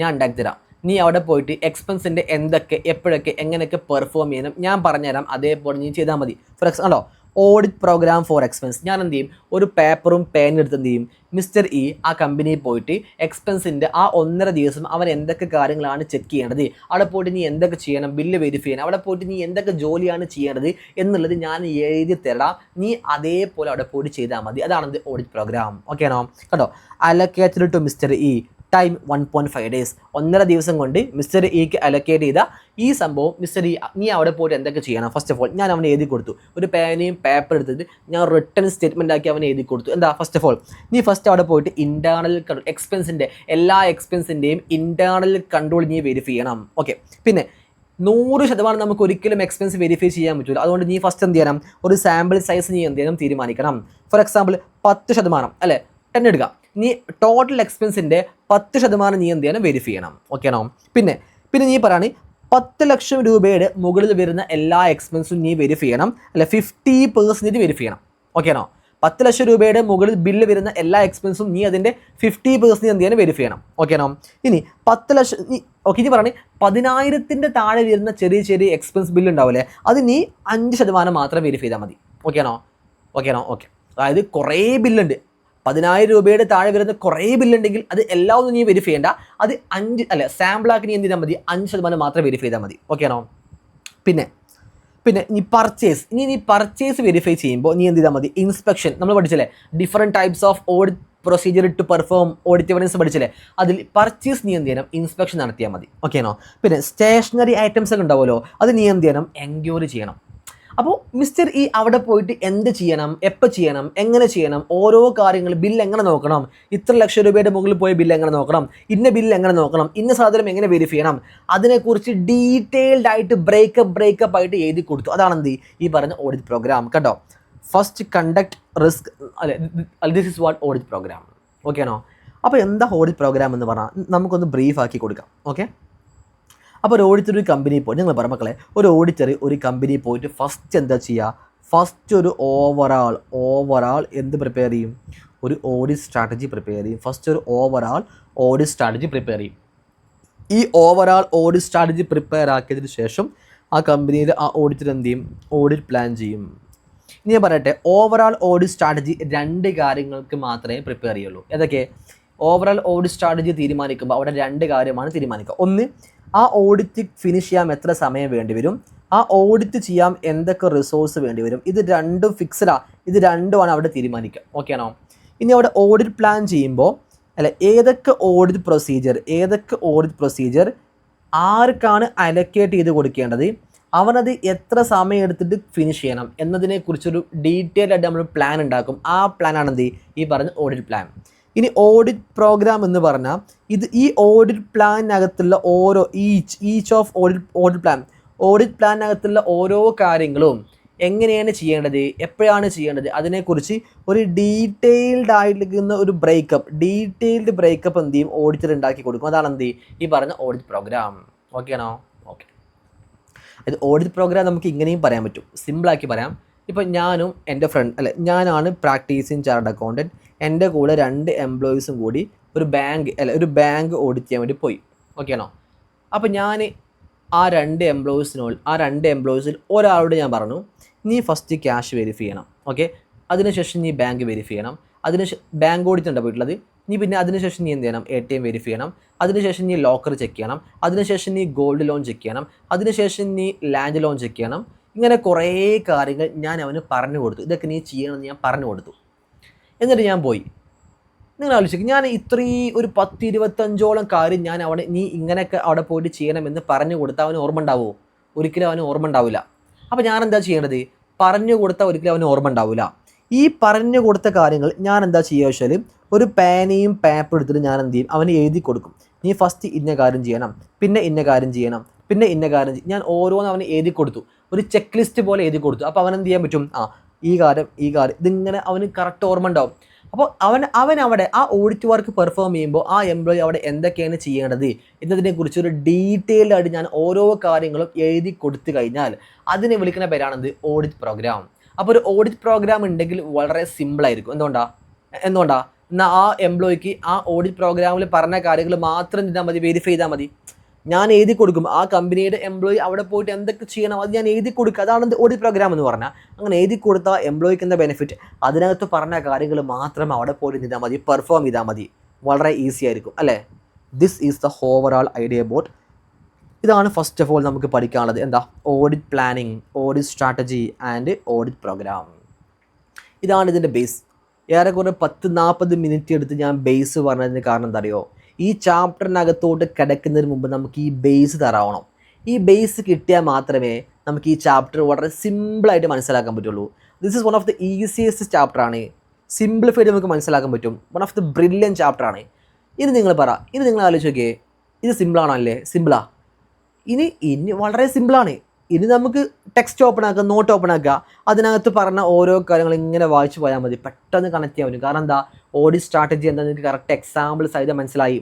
ഞാൻ ഉണ്ടാക്കി തരാം, നീ അവിടെ പോയിട്ട് എക്സ്പെൻസിൻ്റെ എന്തൊക്കെ എപ്പോഴൊക്കെ എങ്ങനെയൊക്കെ പെർഫോം ചെയ്യണം ഞാൻ പറഞ്ഞുതരാം, അതേപോലെ നീ ചെയ്താൽ മതി. For example audit program for expense. ഞാൻ എന്ത് ചെയ്യും, ഒരു പേപ്പറും പേനും എടുത്ത് എന്ത് ചെയ്യും, മിസ്റ്റർ ഇ ആ കമ്പനിയിൽ പോയിട്ട് എക്സ്പെൻസിൻ്റെ ആ 1.5 ദിവസം അവൻ എന്തൊക്കെ കാര്യങ്ങളാണ് ചെക്ക് ചെയ്യേണ്ടത്, അവിടെ പോയിട്ട് നീ എന്തൊക്കെ ചെയ്യണം, ബില്ല് വെരിഫൈ ചെയ്യണം, അവിടെ പോയിട്ട് നീ എന്തൊക്കെ ജോലിയാണ് ചെയ്യേണ്ടത് എന്നുള്ളത് ഞാൻ എഴുതി തരാം, നീ അതേപോലെ അവിടെ പോയിട്ട് ചെയ്താൽ മതി. അതാണ് ഓഡിറ്റ് പ്രോഗ്രാം. ഓക്കെ ആണോ? കേട്ടോ. Allocated to mister E time 1.5 days. 1.5 ദിവസം കൊണ്ട് മിസ്റ്റർ ഇക്ക് അലൊക്കേറ്റ് ചെയ്ത ഈ സംഭവം മിസ്റ്റർ ഇ നീ അവിടെ പോയിട്ട് എന്തൊക്കെ ചെയ്യണം. ഫസ്റ്റ് ഓഫ് ഓൾ ഞാൻ അവനെ എഴുതി കൊടുത്തു. ഒരു പേനയും പേപ്പർ എടുത്തിട്ട് ഞാൻ റിട്ടേൺ സ്റ്റേറ്റ്മെൻ്റ് ആക്കി അവനെ എഴുതി കൊടുത്തു. എന്താ, ഫസ്റ്റ് ഓഫ് ഓൾ നീ ഫസ്റ്റ് അവിടെ പോയിട്ട് ഇൻറ്റേർണൽ കൺട്രോൾ, എക്സ്പെൻസിൻ്റെ എല്ലാ എക്സ്പെൻസിൻ്റെയും ഇൻറ്റേർണൽ കൺട്രോൾ നീ വെരിഫൈ ചെയ്യണം. ഓക്കെ. പിന്നെ 100% നമുക്ക് ഒരിക്കലും എക്സ്പെൻസ് വെരിഫൈ ചെയ്യാൻ പറ്റില്ല. അതുകൊണ്ട് നീ ഫസ്റ്റ് എന്ത് ചെയ്യണം, ഒരു സാമ്പിൾ സൈസ് നീ എന്ത് ചെയ്യണം തീരുമാനിക്കണം. ഫോർ എക്സാമ്പിൾ 10% അല്ലേ, 10 എടുക്കാം. നീ ടോട്ടൽ എക്സ്പെൻസിൻ്റെ 10% നീ എന്ത് ചെയ്യണം, വെരിഫൈ ചെയ്യണം. ഓക്കെ ആണോ? പിന്നെ നീ പറയുകയാണെങ്കിൽ 10 ലക്ഷം രൂപയുടെ മുകളിൽ വരുന്ന എല്ലാ എക്സ്പെൻസും നീ വെരിഫൈ ചെയ്യണം, അല്ലെ 50% വെരിഫൈ ചെയ്യണം. ഓക്കെ ആണോ? 10 ലക്ഷം രൂപയുടെ മുകളിൽ ബില്ല് വരുന്ന എല്ലാ എക്സ്പെൻസും നീ അതിൻ്റെ 50% എന്ത് ചെയ്യണം, വെരിഫൈ ചെയ്യണം. ഓക്കെ ആണോ? ഇനി 10 ലക്ഷം നീ പറയുകയാണെങ്കിൽ 10,000 താഴെ വരുന്ന ചെറിയ എക്സ്പെൻസ് ബില്ല് ഉണ്ടാവില്ലേ, അത് നീ 5% മാത്രം വെരിഫൈ ചെയ്താൽ മതി. ഓക്കെ ആണോ? ഓക്കെ. അതായത് കുറേ ബില്ലുണ്ട്, 10,000 രൂപയുടെ താഴെ വരുന്ന കുറേ ബില്ലുണ്ടെങ്കിൽ അത് എല്ലാം ഒന്നും നീ വെരിഫൈ ചെയ്യേണ്ട, അത് സാമ്പിളാക്കി നീ എന്ത് ചെയ്താൽ മതി, 5% മാത്രം വെരിഫൈ ചെയ്താൽ മതി. ഓക്കെ ആണോ? പിന്നെ നീ പർച്ചേസ് വെരിഫൈ ചെയ്യുമ്പോൾ നീ എന്ത് ചെയ്താൽ മതി, ഇൻസ്പെക്ഷൻ നമ്മൾ പഠിച്ചില്ലേ, different types of audit procedure to perform audit evidence പഠിച്ചില്ലേ, അതിൽ പർച്ചേസ് നീ എന്ത് ചെയ്യണം, ഇൻസ്പെക്ഷൻ നടത്തിയാൽ മതി. ഓക്കെ ആണോ? പിന്നെ സ്റ്റേഷനറി ഐറ്റംസ് ഒക്കെ ഉണ്ടാവുമല്ലോ, അത് നീ എന്ത് ചെയ്യണം, എൻക്വയറി ചെയ്യണം. അപ്പോൾ മിസ്റ്റർ ഇ അവിടെ പോയിട്ട് എന്ത് ചെയ്യണം, എപ്പോൾ ചെയ്യണം, എങ്ങനെ ചെയ്യണം, ഓരോ കാര്യങ്ങൾ, ബില്ല് എങ്ങനെ നോക്കണം, ഇത്ര ലക്ഷം രൂപയുടെ മുകളിൽ പോയ ബില്ല് എങ്ങനെ നോക്കണം, ഇന്ന ബില്ല് എങ്ങനെ നോക്കണം, ഇന്ന സാധനം എങ്ങനെ വെരിഫൈ ചെയ്യണം, അതിനെക്കുറിച്ച് ഡീറ്റെയിൽഡ് ആയിട്ട് ബ്രേക്കപ്പ് ആയിട്ട് എഴുതി കൊടുത്തു. അതാണെന്ത് ഈ പറഞ്ഞ ഓഡിറ്റ് പ്രോഗ്രാം. കേട്ടോ. First conduct risk this is what audit programme. Okay ആണോ? അപ്പോൾ എന്താ ഓഡിറ്റ് പ്രോഗ്രാം എന്ന് പറഞ്ഞാൽ നമുക്കൊന്ന് ബ്രീഫ് ആക്കി കൊടുക്കാം. ഓക്കെ. അപ്പോൾ ഒരു ഓഡിറ്റർ ഒരു കമ്പനിയിൽ പോയിട്ട്, നിങ്ങൾ പറ മക്കളെ, ഒരു ഓഡിറ്റർ ഒരു കമ്പനിയിൽ പോയിട്ട് ഫസ്റ്റ് എന്താ ചെയ്യുക, ഫസ്റ്റ് ഒരു ഓവറാൾ എന്ത് പ്രിപ്പയർ ചെയ്യും, ഒരു ഓഡിറ്റ് സ്ട്രാറ്റജി പ്രിപ്പയർ ചെയ്യും. ഫസ്റ്റ് ഒരു ഓവറാൾ ഓഡിറ്റ് സ്ട്രാറ്റജി പ്രിപ്പയർ ചെയ്യും. ഈ ഓവറാൾ ഓഡിറ്റ് സ്ട്രാറ്റജി പ്രിപ്പയർ ആക്കിയതിന് ശേഷം ആ കമ്പനിയിൽ ആ ഓഡിറ്റർ എന്ത് ചെയ്യും, ഓഡിറ്റ് പ്ലാൻ ചെയ്യും. ഇനി ഞാൻ പറയട്ടെ, ഓവറാൾ ഓഡിറ്റ് സ്ട്രാറ്റജി 2 കാര്യങ്ങൾക്ക് മാത്രമേ പ്രിപ്പയർ ചെയ്യുള്ളൂ. ഏതൊക്കെ? ഓവറാൾ ഓഡിറ്റ് സ്ട്രാറ്റജി തീരുമാനിക്കുമ്പോൾ അവിടെ 2 കാര്യമാണ് തീരുമാനിക്കുക. ഒന്ന്, ആ ഓഡിറ്റ് ഫിനിഷ് ചെയ്യാൻ എത്ര സമയം വേണ്ടി വരും, ആ ഓഡിറ്റ് ചെയ്യാൻ എന്തൊക്കെ റിസോഴ്സ് വേണ്ടി വരും. ഇത് 2 ഫിക്സഡാണ്, ഇത് 2ആണ് അവിടെ തീരുമാനിക്കുക. ഓക്കെ ആണോ? ഇനി അവിടെ ഓഡിറ്റ് പ്ലാൻ ചെയ്യുമ്പോൾ ഏതൊക്കെ ഓഡിറ്റ് പ്രൊസീജിയർ ആർക്കാണ് അലക്കേറ്റ് ചെയ്ത് കൊടുക്കേണ്ടത്, അവനത് എത്ര സമയം എടുത്തിട്ട് ഫിനിഷ് ചെയ്യണം എന്നതിനെക്കുറിച്ചൊരു ഡീറ്റെയിൽ ആയിട്ട് നമ്മൾ പ്ലാൻ ഉണ്ടാക്കും. ആ പ്ലാനാണെന്ത് ഈ പറഞ്ഞ ഓഡിറ്റ് പ്ലാൻ. ഇനി ഓഡിറ്റ് പ്രോഗ്രാം എന്ന് പറഞ്ഞാൽ ഈ ഓഡിറ്റ് പ്ലാനിനകത്തുള്ള ഓരോ each of audit plan audit പ്ലാനിനകത്തുള്ള ഓരോ കാര്യങ്ങളും എങ്ങനെയാണ് ചെയ്യേണ്ടത്, എപ്പോഴാണ് ചെയ്യേണ്ടത്, അതിനെക്കുറിച്ച് ഒരു ഡീറ്റെയിൽഡ് ആയിരിക്കുന്ന ഒരു ഡീറ്റെയിൽഡ് ബ്രേക്കപ്പ് എന്ത് ചെയ്യും, ഓഡിറ്റർ ഉണ്ടാക്കി കൊടുക്കും. അതാണ് എന്ത് ഈ പറയുന്ന ഓഡിറ്റ് പ്രോഗ്രാം. ഓക്കെ ആണോ? ഓക്കെ. ഇത് ഓഡിറ്റ് പ്രോഗ്രാം നമുക്ക് ഇങ്ങനെയും പറയാൻ പറ്റും, സിമ്പിളാക്കി പറയാം. ഇപ്പോൾ ഞാനും എൻ്റെ ഞാനാണ് പ്രാക്ടീസിങ് ചാർട്ടേഡ് അക്കൗണ്ടൻറ്റ്, എൻ്റെ കൂടെ 2 എംപ്ലോയീസും കൂടി ഒരു ബാങ്ക് ഓഡിറ്റ് ചെയ്യാൻ വേണ്ടി പോയി. ഓക്കെ ആണോ? അപ്പോൾ ഞാൻ ആ 2 എംപ്ലോയീസിൽ ഒരാളോട് ഞാൻ പറഞ്ഞു, നീ ഫസ്റ്റ് ക്യാഷ് വെരിഫൈ ചെയ്യണം. ഓക്കെ, അതിനുശേഷം നീ ബാങ്ക് വെരിഫൈ ചെയ്യണം. ബാങ്ക് ഓഡിറ്റ് ഉണ്ട് പോയിട്ടുള്ളത്. നീ പിന്നെ അതിനുശേഷം നീ എന്ത് ചെയ്യണം, ATM വെരിഫൈ ചെയ്യണം. അതിനുശേഷം നീ ലോക്കർ ചെക്ക് ചെയ്യണം. അതിനുശേഷം നീ ഗോൾഡ് ലോൺ ചെക്ക് ചെയ്യണം. അതിനുശേഷം നീ ലാൻഡ് ലോൺ ചെക്ക് ചെയ്യണം. ഇങ്ങനെ കുറേ കാര്യങ്ങൾ ഞാൻ അവന് പറഞ്ഞു കൊടുത്തു. ഇതൊക്കെ നീ ചെയ്യണമെന്ന് ഞാൻ പറഞ്ഞു കൊടുത്തു. എന്നിട്ട് ഞാൻ പോയി. നിങ്ങൾ ആലോചിക്കും, ഞാൻ ഇത്രയും ഒരു 10-25ഓളം കാര്യം ഞാൻ നീ ഇങ്ങനെയൊക്കെ അവിടെ പോയിട്ട് ചെയ്യണമെന്ന് പറഞ്ഞു കൊടുത്താൽ അവന് ഓർമ്മ ഉണ്ടാവുമോ? ഒരിക്കലും അവന് ഓർമ്മ ഉണ്ടാവില്ല. അപ്പോൾ ഞാൻ എന്താ ചെയ്യേണ്ടത്? പറഞ്ഞു കൊടുത്താൽ ഒരിക്കലും അവന് ഓർമ്മ ഉണ്ടാവില്ല. ഈ പറഞ്ഞു കൊടുത്ത കാര്യങ്ങൾ ഞാൻ എന്താ ചെയ്യുക വെച്ചാൽ, ഒരു പേനയും പേപ്പർ എടുത്തിട്ട് ഞാൻ എന്ത് ചെയ്യും, അവന് എഴുതി കൊടുക്കും. നീ ഫസ്റ്റ് ഇന്ന കാര്യം ചെയ്യണം, പിന്നെ ഇന്ന കാര്യം ചെയ്യണം, പിന്നെ ഇന്ന കാര്യം ഞാൻ ഓരോന്ന് അവന് എഴുതി കൊടുത്തു. ഒരു ചെക്ക് ലിസ്റ്റ് പോലെ എഴുതി കൊടുത്തു. അപ്പോൾ അവൻ എന്ത് ചെയ്യാൻ പറ്റും, ഈ കാര്യം ഇതിങ്ങനെ അവന് കറക്റ്റ് ഓർമ്മ ഉണ്ടാവും. അപ്പോൾ അവൻ അവിടെ ആ ഓഡിറ്റ് വർക്ക് പെർഫോം ചെയ്യുമ്പോൾ ആ എംപ്ലോയി അവിടെ എന്തൊക്കെയാണ് ചെയ്യേണ്ടത് എന്നതിനെക്കുറിച്ച് ഒരു ഡീറ്റെയിൽഡ് ആയിട്ട് ഞാൻ ഓരോ കാര്യങ്ങളും എഴുതി കൊടുത്തു കഴിഞ്ഞാൽ അതിനെ വിളിക്കുന്ന പേരാണെന്ത്, ഓഡിറ്റ് പ്രോഗ്രാം. അപ്പോൾ ഒരു ഓഡിറ്റ് പ്രോഗ്രാം ഉണ്ടെങ്കിൽ വളരെ സിമ്പിളായിരിക്കും. എന്തുകൊണ്ടാ എന്നാൽ ആ എംപ്ലോയിക്ക് ആ ഓഡിറ്റ് പ്രോഗ്രാമിൽ പറഞ്ഞ കാര്യങ്ങൾ മാത്രം ചെയ്താൽ മതി, വെരിഫൈ ചെയ്താൽ മതി. ഞാൻ എഴുതി കൊടുക്കും. ആ കമ്പനിയുടെ എംപ്ലോയി അവിടെ പോയിട്ട് എന്തൊക്കെ ചെയ്യണം അത് ഞാൻ എഴുതി കൊടുക്കുക. അതാണ് ഓഡിറ്റ് പ്രോഗ്രാം എന്ന് പറഞ്ഞാൽ. അങ്ങനെ എഴുതി കൊടുത്താൽ എംപ്ലോയിക്ക് എന്താ ബെനിഫിറ്റ്, അതിനകത്ത് പറഞ്ഞ കാര്യങ്ങൾ മാത്രം അവിടെ പോയിട്ട് ചെയ്താൽ മതി, പെർഫോം ചെയ്താൽ മതി. വളരെ ഈസി ആയിരിക്കും അല്ലേ? This is the overall idea about. ഇതാണ് ഫസ്റ്റ് ഓഫ് ഓൾ നമുക്ക് പഠിക്കാനുള്ളത്. എന്താ? Audit planning, audit strategy and audit program. ഇതാണ് ഇതിൻ്റെ ബേസ്. ഏറെക്കുറെ 10-40 മിനിറ്റ് എടുത്ത് ഞാൻ ബേസ് പറഞ്ഞതിന് കാരണം എന്താ അറിയോ? ഈ ചാപ്റ്ററിനകത്തോട്ട് കിടക്കുന്നതിന് മുമ്പ് നമുക്ക് ഈ ബേസ് തരാവണം. ഈ ബേസ് കിട്ടിയാൽ മാത്രമേ നമുക്ക് ഈ ചാപ്റ്റർ വളരെ സിമ്പിളായിട്ട് മനസ്സിലാക്കാൻ പറ്റുള്ളൂ. This is one of the easiest ചാപ്റ്ററാണ്. സിംപ്ലിഫൈഡ് നമുക്ക് മനസ്സിലാക്കാൻ പറ്റും. വൺ ഓഫ് ദി ബ്രില്യൻ ചാപ്റ്ററാണ്. ഇനി നിങ്ങൾ ആലോചിച്ച് നോക്കിയേ, ഇത് സിമ്പിളാണോ അല്ലേ? സിമ്പിളാ. ഇനി വളരെ സിമ്പിളാണ്. ഇനി നമുക്ക് ടെക്സ്റ്റ് ഓപ്പൺ ആക്കുക, നോട്ട് ഓപ്പൺ ആക്കുക, അതിനകത്ത് പറഞ്ഞ ഓരോ കാര്യങ്ങൾ ഇങ്ങനെ വായിച്ചു പോയാൽ മതി, പെട്ടെന്ന് കണക്ട് ചെയ്യാൻ പറ്റും. കാരണം എന്താ, ഓഡിറ്റ് സ്ട്രാറ്റജി എന്താ നിങ്ങൾക്ക് കറക്റ്റ് എക്സാമ്പിൾ സഹിതം മനസ്സിലായി,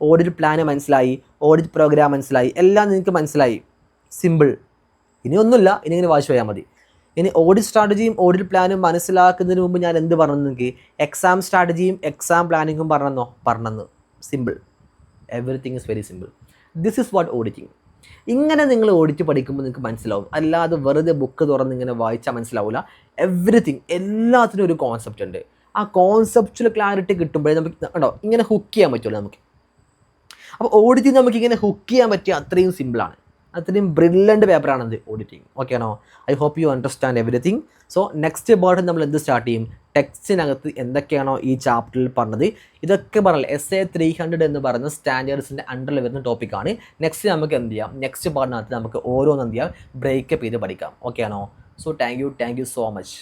ഓഡിറ്റ് പ്ലാന് മനസ്സിലായി, ഓഡിറ്റ് പ്രോഗ്രാം മനസ്സിലായി, എല്ലാം നിങ്ങൾക്ക് മനസ്സിലായി. സിമ്പിൾ. ഇനി ഒന്നുമില്ല, ഇനി ഇങ്ങനെ വായിച്ചു പോയാൽ മതി. ഇനി ഓഡിറ്റ് സ്ട്രാറ്റജിയും ഓഡിറ്റ് പ്ലാനും മനസ്സിലാക്കുന്നതിന് മുമ്പ് ഞാൻ എന്ത് പറഞ്ഞു നിങ്ങൾക്ക്? എക്സാം സ്ട്രാറ്റജിയും എക്സാം പ്ലാനിങ്ങും പറഞ്ഞെന്ന്. Simple. Everything is very simple. This is what auditing. ഇങ്ങനെ നിങ്ങൾ ഓഡിറ്റ് പഠിക്കുമ്പോൾ നിങ്ങൾക്ക് മനസ്സിലാവും. അല്ലാതെ വെറുതെ ബുക്ക് തുറന്ന് ഇങ്ങനെ വായിച്ചാൽ മനസ്സിലാവില്ല. എല്ലാത്തിനും ഒരു കോൺസെപ്റ്റ് ഉണ്ട്. ആ കോൺസെപ്റ്റിൽ ക്ലാരിറ്റി കിട്ടുമ്പോഴേ നമുക്ക് ഇങ്ങനെ ഹുക്ക് ചെയ്യാൻ പറ്റുള്ളൂ നമുക്ക്. അപ്പോൾ ഓഡിറ്റിങ് നമുക്ക് ഇങ്ങനെ ഹുക്ക് ചെയ്യാൻ പറ്റിയ അത്രയും സിമ്പിളാണ്, അത്രയും ബ്രില്യൻറ്റ് പേപ്പറാണത് ഓഡിറ്റിങ്. ഓക്കെ ആണോ? I hope you understand everything. So next part നമ്മൾ എന്ത് സ്റ്റാർട്ട് ചെയ്യും? ടെക്സ്റ്റിനകത്ത് എന്തൊക്കെയാണോ ഈ ചാപ്റ്ററിൽ പറഞ്ഞത് ഇതൊക്കെ പറഞ്ഞാൽ SA 300 എന്ന് പറയുന്ന സ്റ്റാൻഡേർഡ്സിൻ്റെ അണ്ടറിൽ വരുന്ന ടോപ്പിക്കാണ്. നെക്സ്റ്റ് നമുക്ക് എന്ത് ചെയ്യാം? നെക്സ്റ്റ് പാർട്ടിനകത്ത് നമുക്ക് ഓരോന്ന് എന്ത് ചെയ്യാം? ബ്രേക്കപ്പ് ചെയ്ത് പഠിക്കാം. ഓക്കെ ആണോ? So thank you so much.